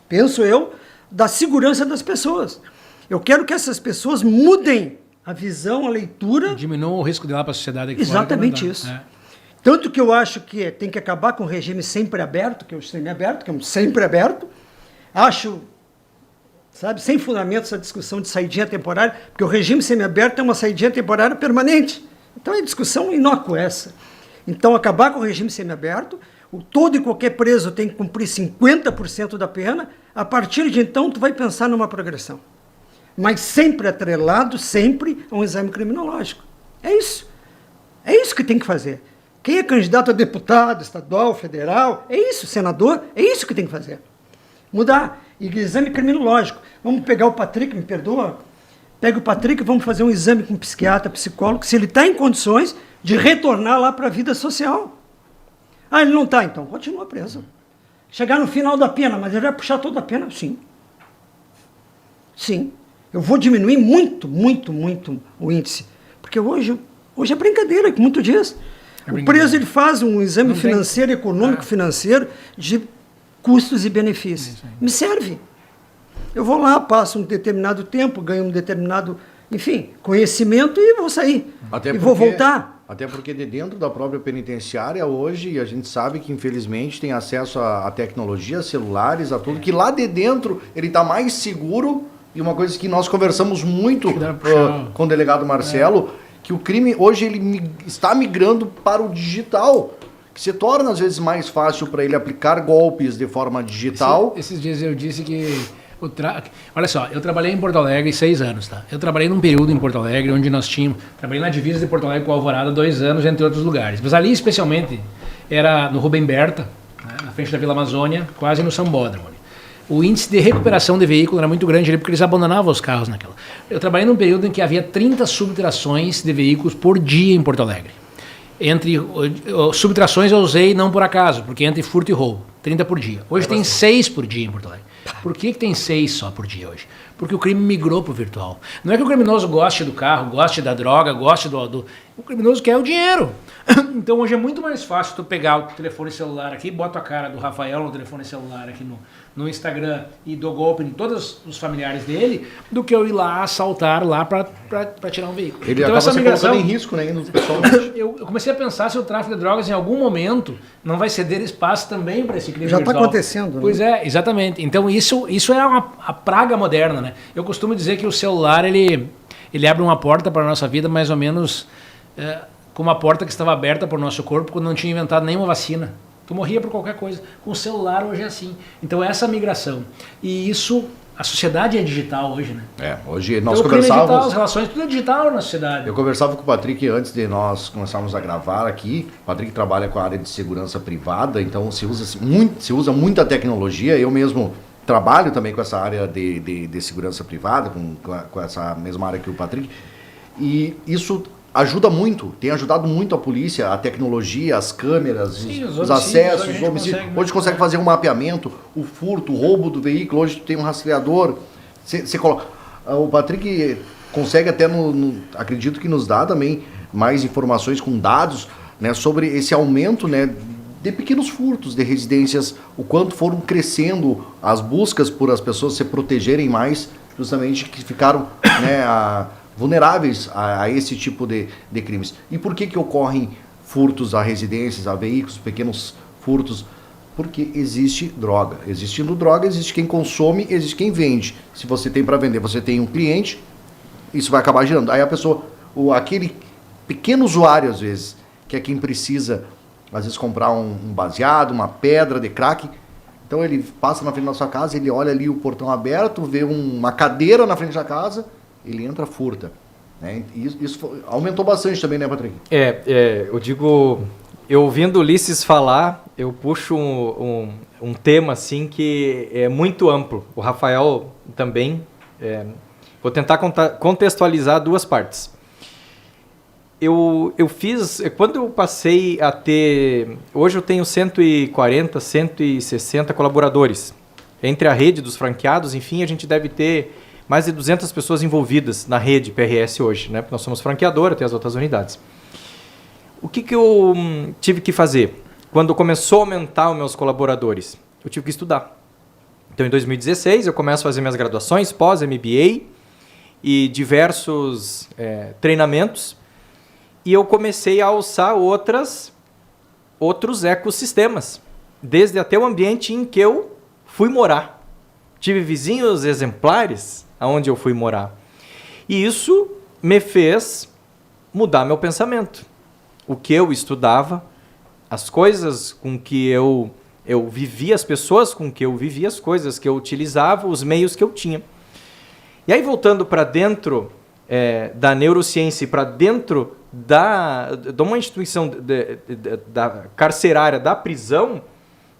penso eu, da segurança das pessoas. Eu quero que essas pessoas mudem a visão, a leitura. Diminuam o risco de ir lá para a sociedade aqui Exatamente fora, isso. Tanto que eu acho que tem que acabar com o regime sempre aberto, que é um sempre aberto. Acho, sem fundamento essa discussão de saidinha temporária, porque o regime semiaberto é uma saidinha temporária permanente. Então é discussão inócua essa. Então, acabar com o regime semiaberto, todo e qualquer preso tem que cumprir 50% da pena, a partir de então tu vai pensar numa progressão. Mas sempre atrelado, sempre a um exame criminológico. É isso. É isso que tem que fazer. Quem é candidato a deputado, estadual, federal, é isso, senador, é isso que tem que fazer. Mudar. E exame criminológico. Vamos pegar o Patrick, me perdoa? Pega o Patrick e vamos fazer um exame com um psiquiatra, psicólogo, se ele está em condições de retornar lá para a vida social. Ele não está, então continua preso. Chegar no final da pena, mas ele vai puxar toda a pena? Sim. Sim. Eu vou diminuir muito, muito, muito o índice. Porque hoje é brincadeira, com muitos dias. O preso ele faz um exame financeiro, econômico, financeiro, de custos e benefícios. Me serve. Eu vou lá, passo um determinado tempo, ganho um determinado, enfim, conhecimento e vou sair. Até e vou voltar. Até porque de dentro da própria penitenciária hoje, a gente sabe que infelizmente tem acesso a tecnologia, celulares, a tudo, que lá de dentro ele está mais seguro. E uma coisa que nós conversamos muito com o delegado Marcelo, que o crime hoje ele está migrando para o digital, que se torna às vezes mais fácil para ele aplicar golpes de forma digital. Esses dias eu disse que... Olha só, eu trabalhei em Porto Alegre 6 anos, tá? Eu trabalhei num período em Porto Alegre onde nós tínhamos... Trabalhei na divisa de Porto Alegre com Alvorada 2 anos, entre outros lugares. Mas ali especialmente era no Rubem Berta, né, na frente da Vila Amazônia, quase no Sambódromo. O índice de recuperação de veículo era muito grande ali porque eles abandonavam os carros naquela. Eu trabalhei num período em que havia 30 subtrações de veículos por dia em Porto Alegre. Entre subtrações eu usei não por acaso, porque entre furto e roubo, 30 por dia. Hoje tem 6 por dia em Porto Alegre. Por que tem 6 só por dia hoje? Porque o crime migrou para o virtual. Não é que o criminoso goste do carro, goste da droga, goste do... O criminoso quer o dinheiro. Então hoje é muito mais fácil tu pegar o telefone celular aqui, bota a cara do Rafael no telefone celular aqui no Instagram e dou golpe em todos os familiares dele, do que eu ir lá assaltar lá para tirar um veículo. Ele então, acaba essa migração, colocando em risco, né? Eu comecei a pensar se o tráfico de drogas em algum momento não vai ceder espaço também para esse crime já virtual. Já está acontecendo. Pois né? é, exatamente. Então isso é a praga moderna, né? Eu costumo dizer que o celular ele abre uma porta para a nossa vida mais ou menos como a porta que estava aberta para o nosso corpo quando não tinha inventado nenhuma vacina. Tu morria por qualquer coisa. Com o celular hoje é assim. Então essa migração. E isso, a sociedade é digital hoje, né? Hoje nós então, conversávamos... Digital, as relações, tudo é digital na sociedade. Eu conversava com o Patrick antes de nós começarmos a gravar aqui. O Patrick trabalha com a área de segurança privada, então se usa muita tecnologia. Eu mesmo trabalho também com essa área de segurança privada, com essa mesma área que o Patrick. E isso... ajuda muito, tem ajudado muito a polícia, a tecnologia, as câmeras, sim, os acessos, os homicídios. Hoje consegue fazer um mapeamento, o furto, o roubo do veículo, hoje tem um rastreador. Você coloca... O Patrick consegue até, acredito que nos dá também mais informações com dados, né, sobre esse aumento, né, de pequenos furtos de residências, o quanto foram crescendo as buscas por as pessoas se protegerem mais, justamente que ficaram, né, vulneráveis a esse tipo de crimes. E por que ocorrem furtos a residências, a veículos, pequenos furtos? Porque existe droga. Existindo droga, existe quem consome, existe quem vende. Se você tem para vender, você tem um cliente, isso vai acabar girando. Aí a pessoa, aquele pequeno usuário, às vezes, que é quem precisa, às vezes, comprar um baseado, uma pedra de crack, então ele passa na frente da sua casa, ele olha ali o portão aberto, vê uma cadeira na frente da casa, ele entra, furta. Né? Isso aumentou bastante também, né, Patrick? Eu digo, eu ouvindo Ulisses falar, eu puxo um tema assim que é muito amplo. O Rafael também. Vou tentar contextualizar duas partes. Eu fiz, quando eu passei a ter, hoje eu tenho 140, 160 colaboradores. Entre a rede dos franqueados, enfim, a gente deve ter mais de 200 pessoas envolvidas na rede PRS hoje, né? Porque nós somos franqueadora, tem as outras unidades. O que eu tive que fazer? Quando começou a aumentar os meus colaboradores, eu tive que estudar. Então, em 2016, eu começo a fazer minhas graduações, pós-MBA e diversos treinamentos. E eu comecei a alçar outros ecossistemas, desde até o ambiente em que eu fui morar. Tive vizinhos exemplares aonde eu fui morar. E isso me fez mudar meu pensamento. O que eu estudava, as coisas com que eu vivia, as pessoas com que eu vivia, as coisas que eu utilizava, os meios que eu tinha. E aí, voltando para dentro da neurociência e para dentro de uma instituição da carcerária, da prisão,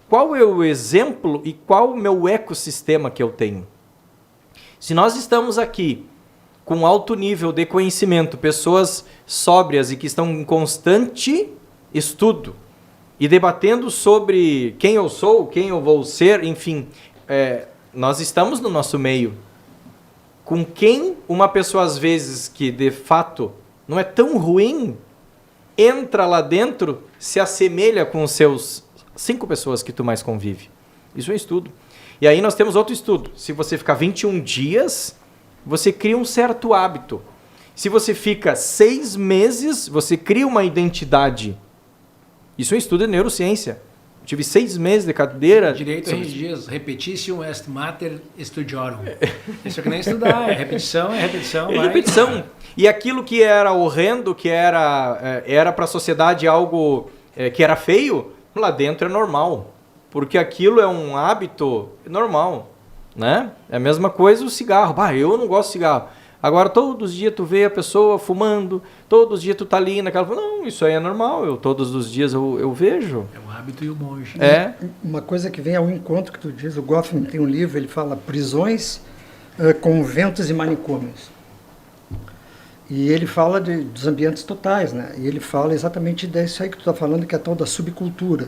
qual é o exemplo e qual o meu ecossistema que eu tenho? Se nós estamos aqui com alto nível de conhecimento, pessoas sóbrias e que estão em constante estudo e debatendo sobre quem eu sou, quem eu vou ser, enfim, nós estamos no nosso meio. Com quem uma pessoa, às vezes, que de fato não é tão ruim, entra lá dentro, se assemelha com os seus 5 pessoas que tu mais convive. Isso é um estudo. E aí nós temos outro estudo. Se você ficar 21 dias, você cria um certo hábito. Se você fica 6 meses, você cria uma identidade. Isso é um estudo de neurociência. Eu tive 6 meses de cadeira. Direito a dias, repetitio est mater studiorum. Isso é que nem estudar, é repetição, vai. Repetição. E aquilo que era horrendo, que era para a sociedade algo que era feio, lá dentro é normal. Porque aquilo é um hábito normal, né? É a mesma coisa o cigarro. Eu não gosto de cigarro. Agora, todos os dias tu vê a pessoa fumando, todos os dias tu tá ali naquela... Não, isso aí é normal, todos os dias eu vejo. É o hábito e o monge. Uma coisa que vem ao encontro que tu diz, o Goffman tem um livro, ele fala prisões, conventos e manicômios. E ele fala dos ambientes totais, né? E ele fala exatamente disso aí que tu está falando, que é a tal da subcultura.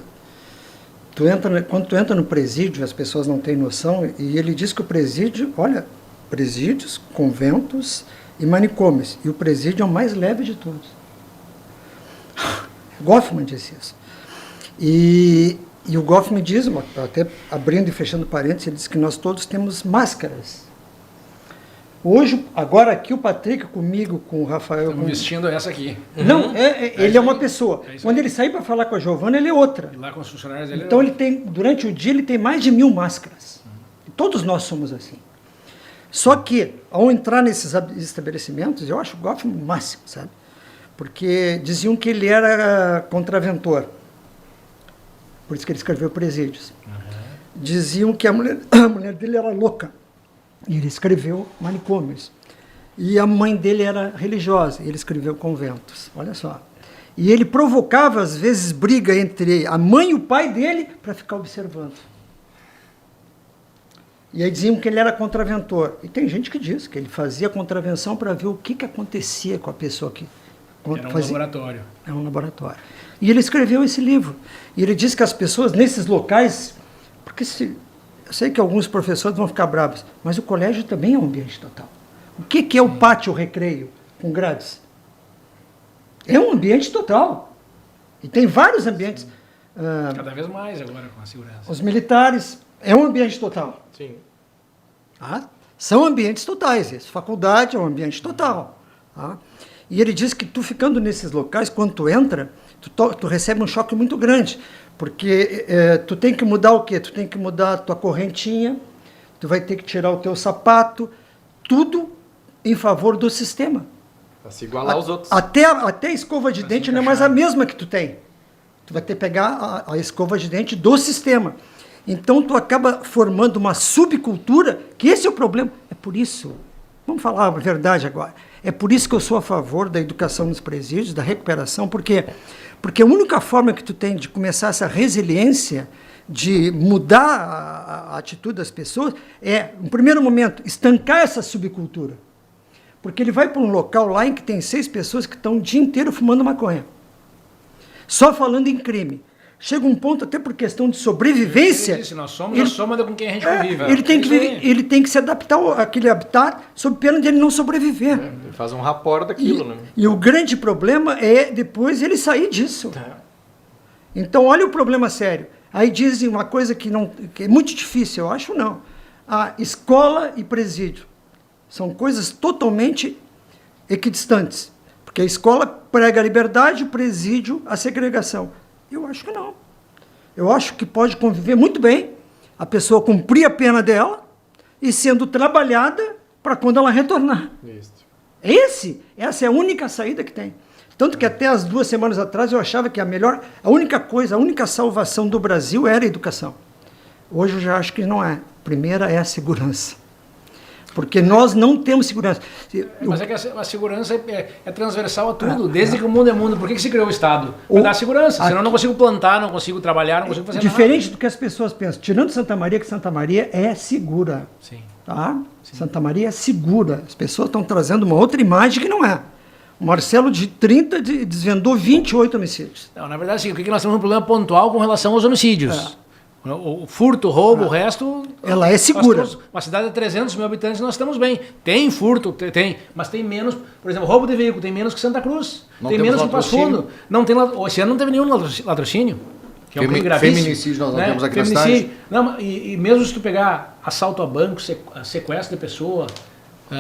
Quando tu entra no presídio, as pessoas não têm noção, e ele diz que o presídio, olha, presídios, conventos e manicômios. E o presídio é o mais leve de todos. Goffman disse isso. E o Goffman diz, até abrindo e fechando parênteses, ele diz que nós todos temos máscaras. Hoje, agora aqui o Patrick comigo, com o Rafael... Estamos vestindo essa aqui. Não, ele é uma pessoa. Quando ele sair para falar com a Giovana, ele é outra. E lá com os funcionários dele. Então, durante o dia, ele tem mais de 1000 máscaras. Todos nós somos assim. Só que, ao entrar nesses estabelecimentos, eu acho o Goffman o máximo, sabe? Porque diziam que ele era contraventor. Por isso que ele escreveu Presídios. Diziam que a mulher dele era louca. E ele escreveu Manicômios. E a mãe dele era religiosa. E ele escreveu Conventos. Olha só. E ele provocava, às vezes, briga entre a mãe e o pai dele para ficar observando. E aí diziam que ele era contraventor. E tem gente que diz que ele fazia contravenção para ver o que acontecia com a pessoa que fazia. Laboratório. É um laboratório. E ele escreveu esse livro. E ele diz que as pessoas nesses locais... Porque eu sei que alguns professores vão ficar bravos, mas o colégio também é um ambiente total. O que é o pátio, o recreio, com grades? É um ambiente total. E tem vários ambientes. Cada vez mais agora com a segurança. Os militares, é um ambiente total. Sim. São ambientes totais. Isso. Faculdade é um ambiente total. E ele diz que tu ficando nesses locais, quando tu entra, tu recebe um choque muito grande. Porque tu tem que mudar o quê? Tu tem que mudar a tua correntinha, tu vai ter que tirar o teu sapato, tudo em favor do sistema. Para se igualar aos outros. Até a escova de dente não é mais a mesma que tu tem. Tu vai ter que pegar a escova de dente do sistema. Então tu acaba formando uma subcultura, que esse é o problema. É por isso, vamos falar a verdade agora, é por isso que eu sou a favor da educação nos presídios, da recuperação, porque a única forma que tu tem de começar essa resiliência, de mudar a atitude das pessoas, é, no primeiro momento, estancar essa subcultura. Porque ele vai para um local lá em que tem 6 pessoas que estão o dia inteiro fumando maconha. Só falando em crime. Chega um ponto, até por questão de sobrevivência... Ele disse, nós somos a soma com quem a gente convive. Ele tem que se adaptar àquele habitat sob pena de ele não sobreviver. Ele faz um rapport daquilo, né? E o grande problema é depois ele sair disso. Então, olha o problema sério. Aí dizem uma coisa que é muito difícil, eu acho não. A escola e presídio são coisas totalmente equidistantes. Porque a escola prega a liberdade, o presídio a segregação. Eu acho que não. Eu acho que pode conviver muito bem a pessoa cumprir a pena dela e sendo trabalhada para quando ela retornar. Essa é a única saída que tem. Tanto que até as 2 semanas atrás eu achava que a única salvação do Brasil era a educação. Hoje eu já acho que não é. A primeira é a segurança. Porque nós não temos segurança. Mas é que a segurança é transversal a tudo, desde que o mundo é mundo. Por que se criou o Estado? Para dar segurança. Senão eu não consigo plantar, não consigo trabalhar, não consigo fazer diferente nada. do que as pessoas pensam. Tirando Santa Maria, que Santa Maria é segura. Sim. Tá? Sim. Santa Maria é segura. As pessoas estão trazendo uma outra imagem que não é. O Marcelo, de 30, desvendou 28 homicídios. Não, na verdade, sim, o que nós temos um problema pontual com relação aos homicídios. O furto, o roubo, o resto... Ela é segura. Uma cidade de 300 mil habitantes, nós estamos bem. Tem furto, mas tem menos... Por exemplo, roubo de veículo tem menos que Santa Cruz. Tem menos que Passo Fundo. Esse ano não teve nenhum latrocínio. Que é um crime gravíssimo. Feminicídio nós não temos aqui na cidade. Não, e mesmo se tu pegar assalto a banco, sequestro de pessoa,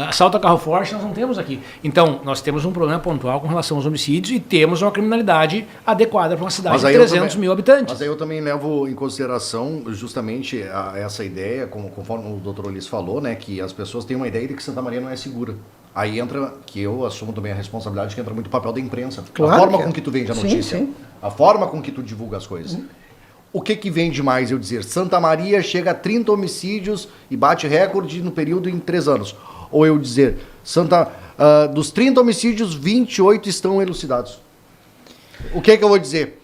Assalto a carro forte nós não temos aqui. Então, nós temos um problema pontual com relação aos homicídios e temos uma criminalidade adequada para uma cidade de 300 mil habitantes. Mas aí eu também levo em consideração justamente essa ideia, conforme o doutor Ulisses falou, né, que as pessoas têm uma ideia de que Santa Maria não é segura. Aí entra, que eu assumo também a responsabilidade, que entra muito o papel da imprensa. Claro a forma que é. com que tu vende a notícia. Sim. A forma com que tu divulga as coisas. O que vende mais eu dizer? Santa Maria chega a 30 homicídios e bate recorde no período em 3 anos. Ou eu dizer, dos 30 homicídios, 28 estão elucidados. O que eu vou dizer?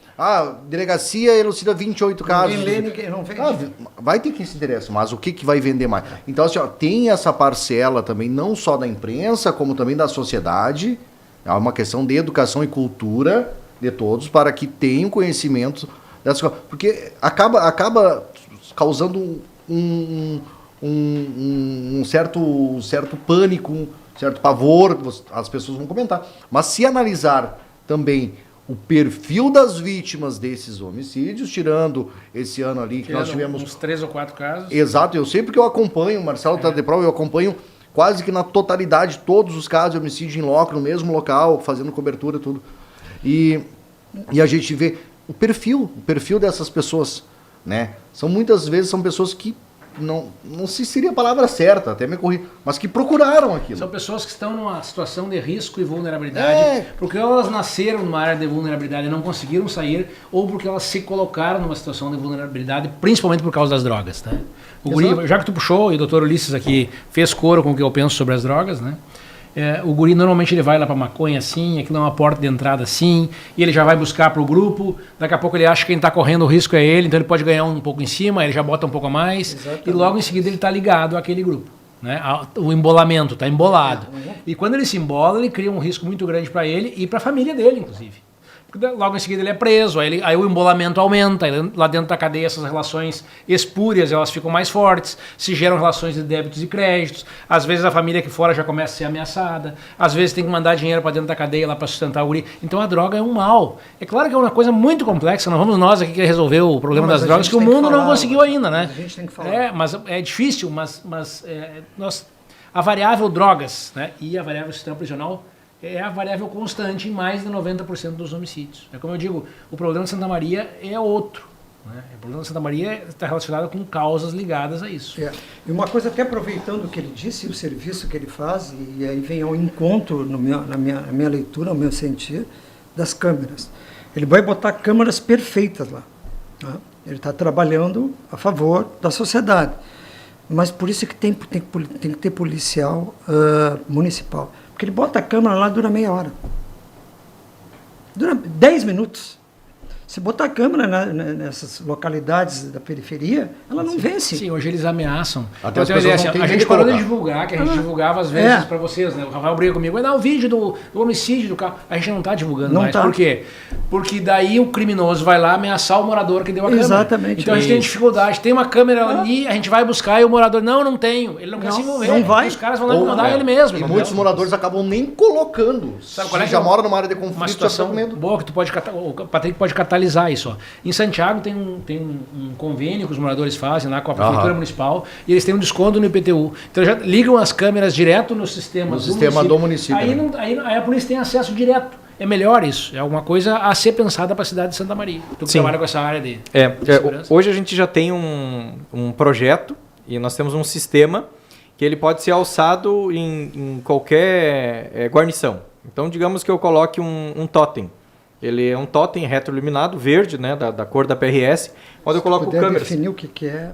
Delegacia elucida 28 casos. Ninguém lê, ninguém não vende. Vai ter quem se interessa, mas o que vai vender mais? Então, assim, tem essa parcela também, não só da imprensa, como também da sociedade. É uma questão de educação e cultura de todos, para que tenham conhecimento dessas coisas. Porque acaba causando um certo pânico, um certo pavor, as pessoas vão comentar. Mas se analisar também o perfil das vítimas desses homicídios, tirando esse ano ali que nós tivemos uns 3 ou 4 casos. Exato, eu sempre que eu acompanho, o Marcelo tá de prova, eu acompanho quase que na totalidade todos os casos de homicídio em loco, no mesmo local, fazendo cobertura e tudo. E a gente vê o perfil dessas pessoas, né? Muitas vezes são pessoas que não sei se seria a palavra certa, até me corri, mas que procuraram aquilo. São pessoas que estão numa situação de risco e vulnerabilidade, porque elas nasceram numa área de vulnerabilidade e não conseguiram sair, ou porque elas se colocaram numa situação de vulnerabilidade, principalmente por causa das drogas, né? O guri, já que tu puxou, e o doutor Ulisses aqui fez coro com o que eu penso sobre as drogas, né? O guri normalmente ele vai lá para maconha assim, aquilo é uma porta de entrada assim, e ele já vai buscar para o grupo, daqui a pouco ele acha que quem está correndo o risco é ele, então ele pode ganhar um pouco em cima, ele já bota um pouco a mais, exatamente. E logo em seguida ele está ligado àquele grupo. Né? O embolamento, está embolado. E quando ele se embola, ele cria um risco muito grande para ele e para a família dele, inclusive. Porque logo em seguida ele é preso, aí o embolamento aumenta, aí lá dentro da cadeia essas relações espúrias elas ficam mais fortes, se geram relações de débitos e créditos, às vezes a família aqui fora já começa a ser ameaçada, às vezes tem que mandar dinheiro para dentro da cadeia lá para sustentar o guri. Então a droga é um mal. É claro que é uma coisa muito complexa, não vamos nós aqui que resolver o problema das drogas, que o mundo não conseguiu ainda, né? A gente tem que falar. Mas é difícil, a variável drogas, né, e a variável sistema prisional é a variável constante em mais de 90% dos homicídios. É como eu digo, o problema de Santa Maria é outro. Né? O problema de Santa Maria está relacionado com causas ligadas a isso. E uma coisa, até aproveitando o que ele disse, o serviço que ele faz, e aí vem ao encontro na minha leitura, no meu sentir, das câmeras. Ele vai botar câmeras perfeitas lá. Tá? Ele está trabalhando a favor da sociedade. Mas por isso que tem que ter policial municipal. Porque ele bota a câmera lá, dura meia hora. Dura 10 minutos. Se botar a câmera nessas localidades da periferia, ela não vence. Sim, hoje eles ameaçam. Até as pessoas não têm a gente parou de divulgar, que a gente divulgava às vezes para vocês, né? O Rafael briga comigo, vai dar o vídeo do homicídio do carro. A gente não está divulgando mais. Por quê? Porque daí o criminoso vai lá ameaçar o morador que deu a câmera. Exatamente. Então a gente tem dificuldade. Tem uma câmera ali, a gente vai buscar e o morador, não tenho. Ele não quer se envolver. Não vai. Os caras vão lá incomodar ele mesmo. E muitos moradores acabam nem colocando. Sabe qual é? Já mora numa área de conflito, uma situação boa que tu pode o Patrick pode catalisar isso. Ó. Em Santiago tem um convênio que os moradores fazem lá com a Prefeitura Municipal e eles têm um desconto no IPTU. Então já ligam as câmeras direto no sistema do município. Aí a polícia tem acesso direto. É melhor isso. É alguma coisa a ser pensada para a cidade de Santa Maria. Tu que trabalha com essa área de segurança. Hoje a gente já tem um projeto e nós temos um sistema que ele pode ser alçado em qualquer guarnição. Então digamos que eu coloque um totem. Ele é um totem retroiluminado, verde, né, da cor da PRS, onde eu coloco câmeras. Definir o que é.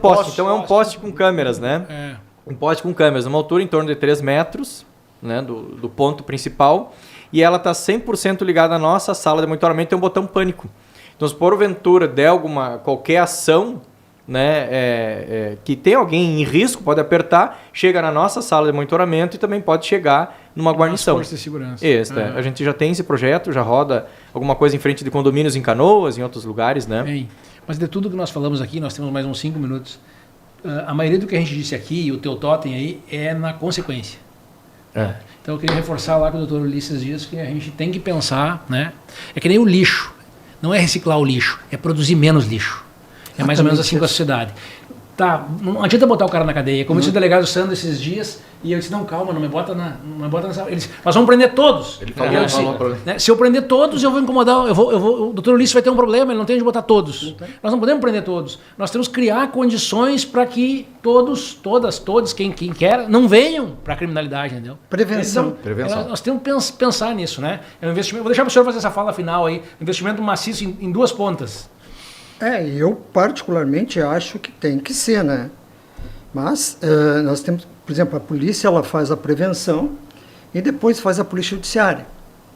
Poste. Então é um poste com câmeras, né? Um poste com câmeras, uma altura em torno de 3 metros, né, do ponto principal, e ela está 100% ligada à nossa sala de monitoramento, tem um botão pânico. Então se porventura der qualquer ação, né, que tem alguém em risco, pode apertar, chega na nossa sala de monitoramento e também pode chegar numa guarnição. Força de segurança. A gente já tem esse projeto, já roda alguma coisa em frente de condomínios em Canoas, em outros lugares, né? Bem, mas de tudo que nós falamos aqui, nós temos mais uns 5 minutos. A maioria do que a gente disse aqui, o teu totem aí, é na consequência. Então eu queria reforçar lá com o doutor Ulisses Dias que a gente tem que pensar, né? É que nem o lixo. Não é reciclar o lixo, é produzir menos lixo. É mais ou menos assim com a sociedade. Tá, não adianta botar o cara na cadeia. Como disse o delegado Sandro esses dias, e eu disse, não, calma, não me bota nessa... Ele disse, nós vamos prender todos. Ele falou, né, se eu prender todos, eu vou incomodar, o doutor Ulisses vai ter um problema, ele não tem onde botar todos. Nós não podemos prender todos. Nós temos que criar condições para que todos, quem quer, não venham para a criminalidade, entendeu? Prevenção. Prevenção. Nós temos que pensar nisso, né? É um investimento, vou deixar para o senhor fazer essa fala final aí, investimento maciço em duas pontas. Eu particularmente acho que tem que ser, né? Mas nós temos, por exemplo, a polícia ela faz a prevenção e depois faz a polícia judiciária.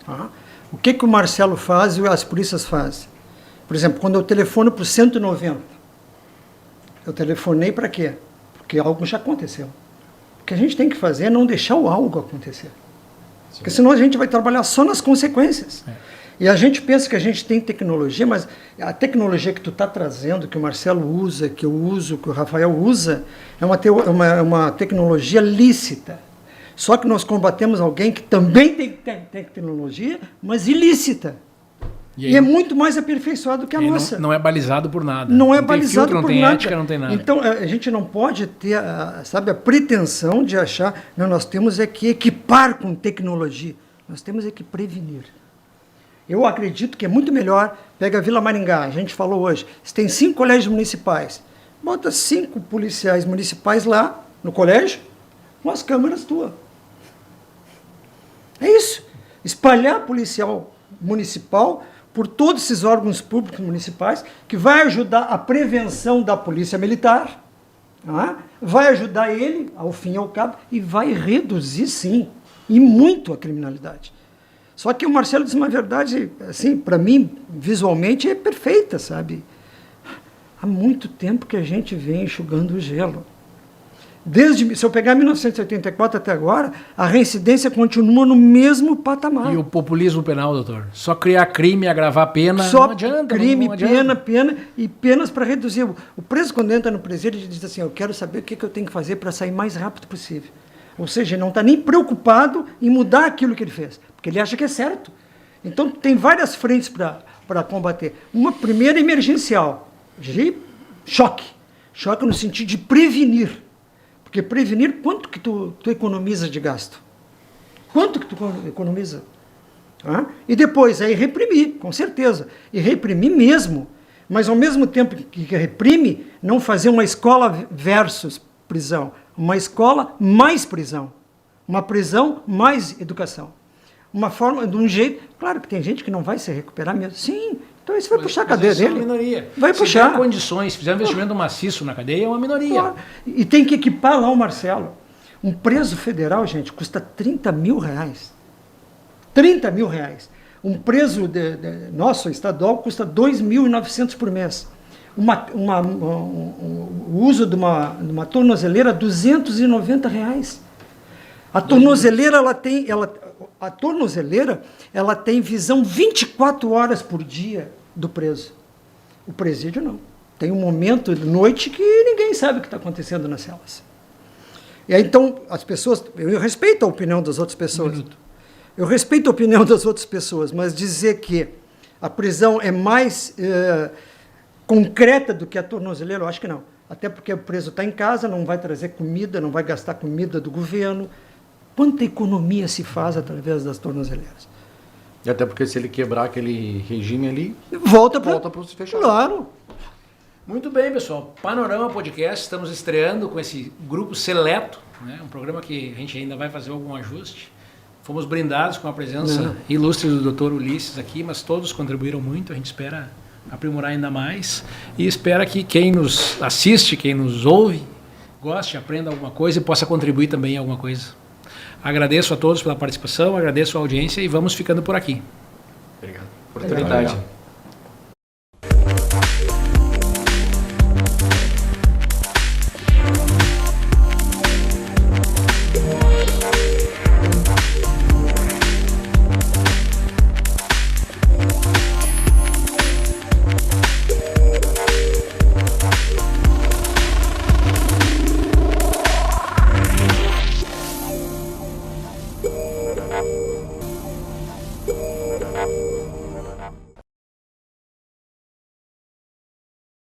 Tá? O que o Marcelo faz e as polícias fazem? Por exemplo, quando eu telefono para o 190, eu telefonei para quê? Porque algo já aconteceu. O que a gente tem que fazer é não deixar o algo acontecer. Sim. Porque senão a gente vai trabalhar só nas consequências. E a gente pensa que a gente tem tecnologia, mas a tecnologia que tu está trazendo, que o Marcelo usa, que eu uso, que o Rafael usa, é uma tecnologia lícita. Só que nós combatemos alguém que também tem tecnologia, mas ilícita. E é muito mais aperfeiçoado que a nossa. Não é balizado por nada. Não é balizado por nada. Não tem ética, não tem nada. Então, a gente não pode ter, a pretensão de achar, não, nós temos que equipar com tecnologia. Nós temos que prevenir. Eu acredito que é muito melhor, pega a Vila Maringá, a gente falou hoje, você tem 5 colégios municipais, bota 5 policiais municipais lá no colégio, com as câmeras tuas. É isso. Espalhar policial municipal por todos esses órgãos públicos municipais, que vai ajudar a prevenção da polícia militar, vai ajudar ele, ao fim e ao cabo, e vai reduzir, sim, e muito a criminalidade. Só que o Marcelo disse uma verdade, assim, para mim, visualmente, é perfeita, sabe? Há muito tempo que a gente vem enxugando o gelo. Se eu pegar 1984 até agora, a reincidência continua no mesmo patamar. E o populismo penal, doutor? Só criar crime, agravar pena, só não adianta. Crime, não adianta. pena e penas para reduzir. O preso, quando entra no presídio, ele diz assim, eu quero saber o que eu tenho que fazer para sair mais rápido possível. Ou seja, ele não está nem preocupado em mudar aquilo que ele fez, porque ele acha que é certo. Então, tem várias frentes para combater. Uma primeira emergencial, de choque. Choque no sentido de prevenir. Porque prevenir, quanto que tu economiza de gasto? Quanto que tu economiza? E depois, aí reprimir, com certeza. E reprimir mesmo. Mas, ao mesmo tempo que reprime, não fazer uma escola versus prisão. Uma escola mais prisão. Uma prisão mais educação. Uma forma, de um jeito... Claro que tem gente que não vai se recuperar mesmo. Sim, então isso vai puxar a cadeia dele. É uma minoria. Vai puxar. Se tiver condições, fizer um investimento maciço na cadeia, é uma minoria. Claro. E tem que equipar lá o Marcelo. Um preso federal, gente, custa 30 mil reais. 30 mil reais. Um preso nosso, estadual, custa 2.900 por mês. O uso de uma tornozeleira, 290 reais. A tornozeleira, ela tem visão 24 horas por dia do preso. O presídio não. Tem um momento de noite que ninguém sabe o que está acontecendo nas celas. E aí, então, as pessoas... Eu respeito a opinião das outras pessoas. Eu respeito a opinião das outras pessoas, mas dizer que a prisão é mais concreta do que a tornozeleira, eu acho que não. Até porque o preso está em casa, não vai trazer comida, não vai gastar comida do governo. Quanta economia se faz através das tornozeleiras? E até porque se ele quebrar aquele regime ali, volta para o fechado. Claro. Muito bem, pessoal. Panorama Podcast, estamos estreando com esse grupo seleto, né? Um programa que a gente ainda vai fazer algum ajuste. Fomos brindados com a presença ilustre do Dr. Ulisses aqui, mas todos contribuíram muito, a gente espera aprimorar ainda mais e espera que quem nos assiste, quem nos ouve, goste, aprenda alguma coisa e possa contribuir também em alguma coisa. Agradeço a todos pela participação, agradeço a audiência e vamos ficando por aqui. Obrigado. Oportunidade.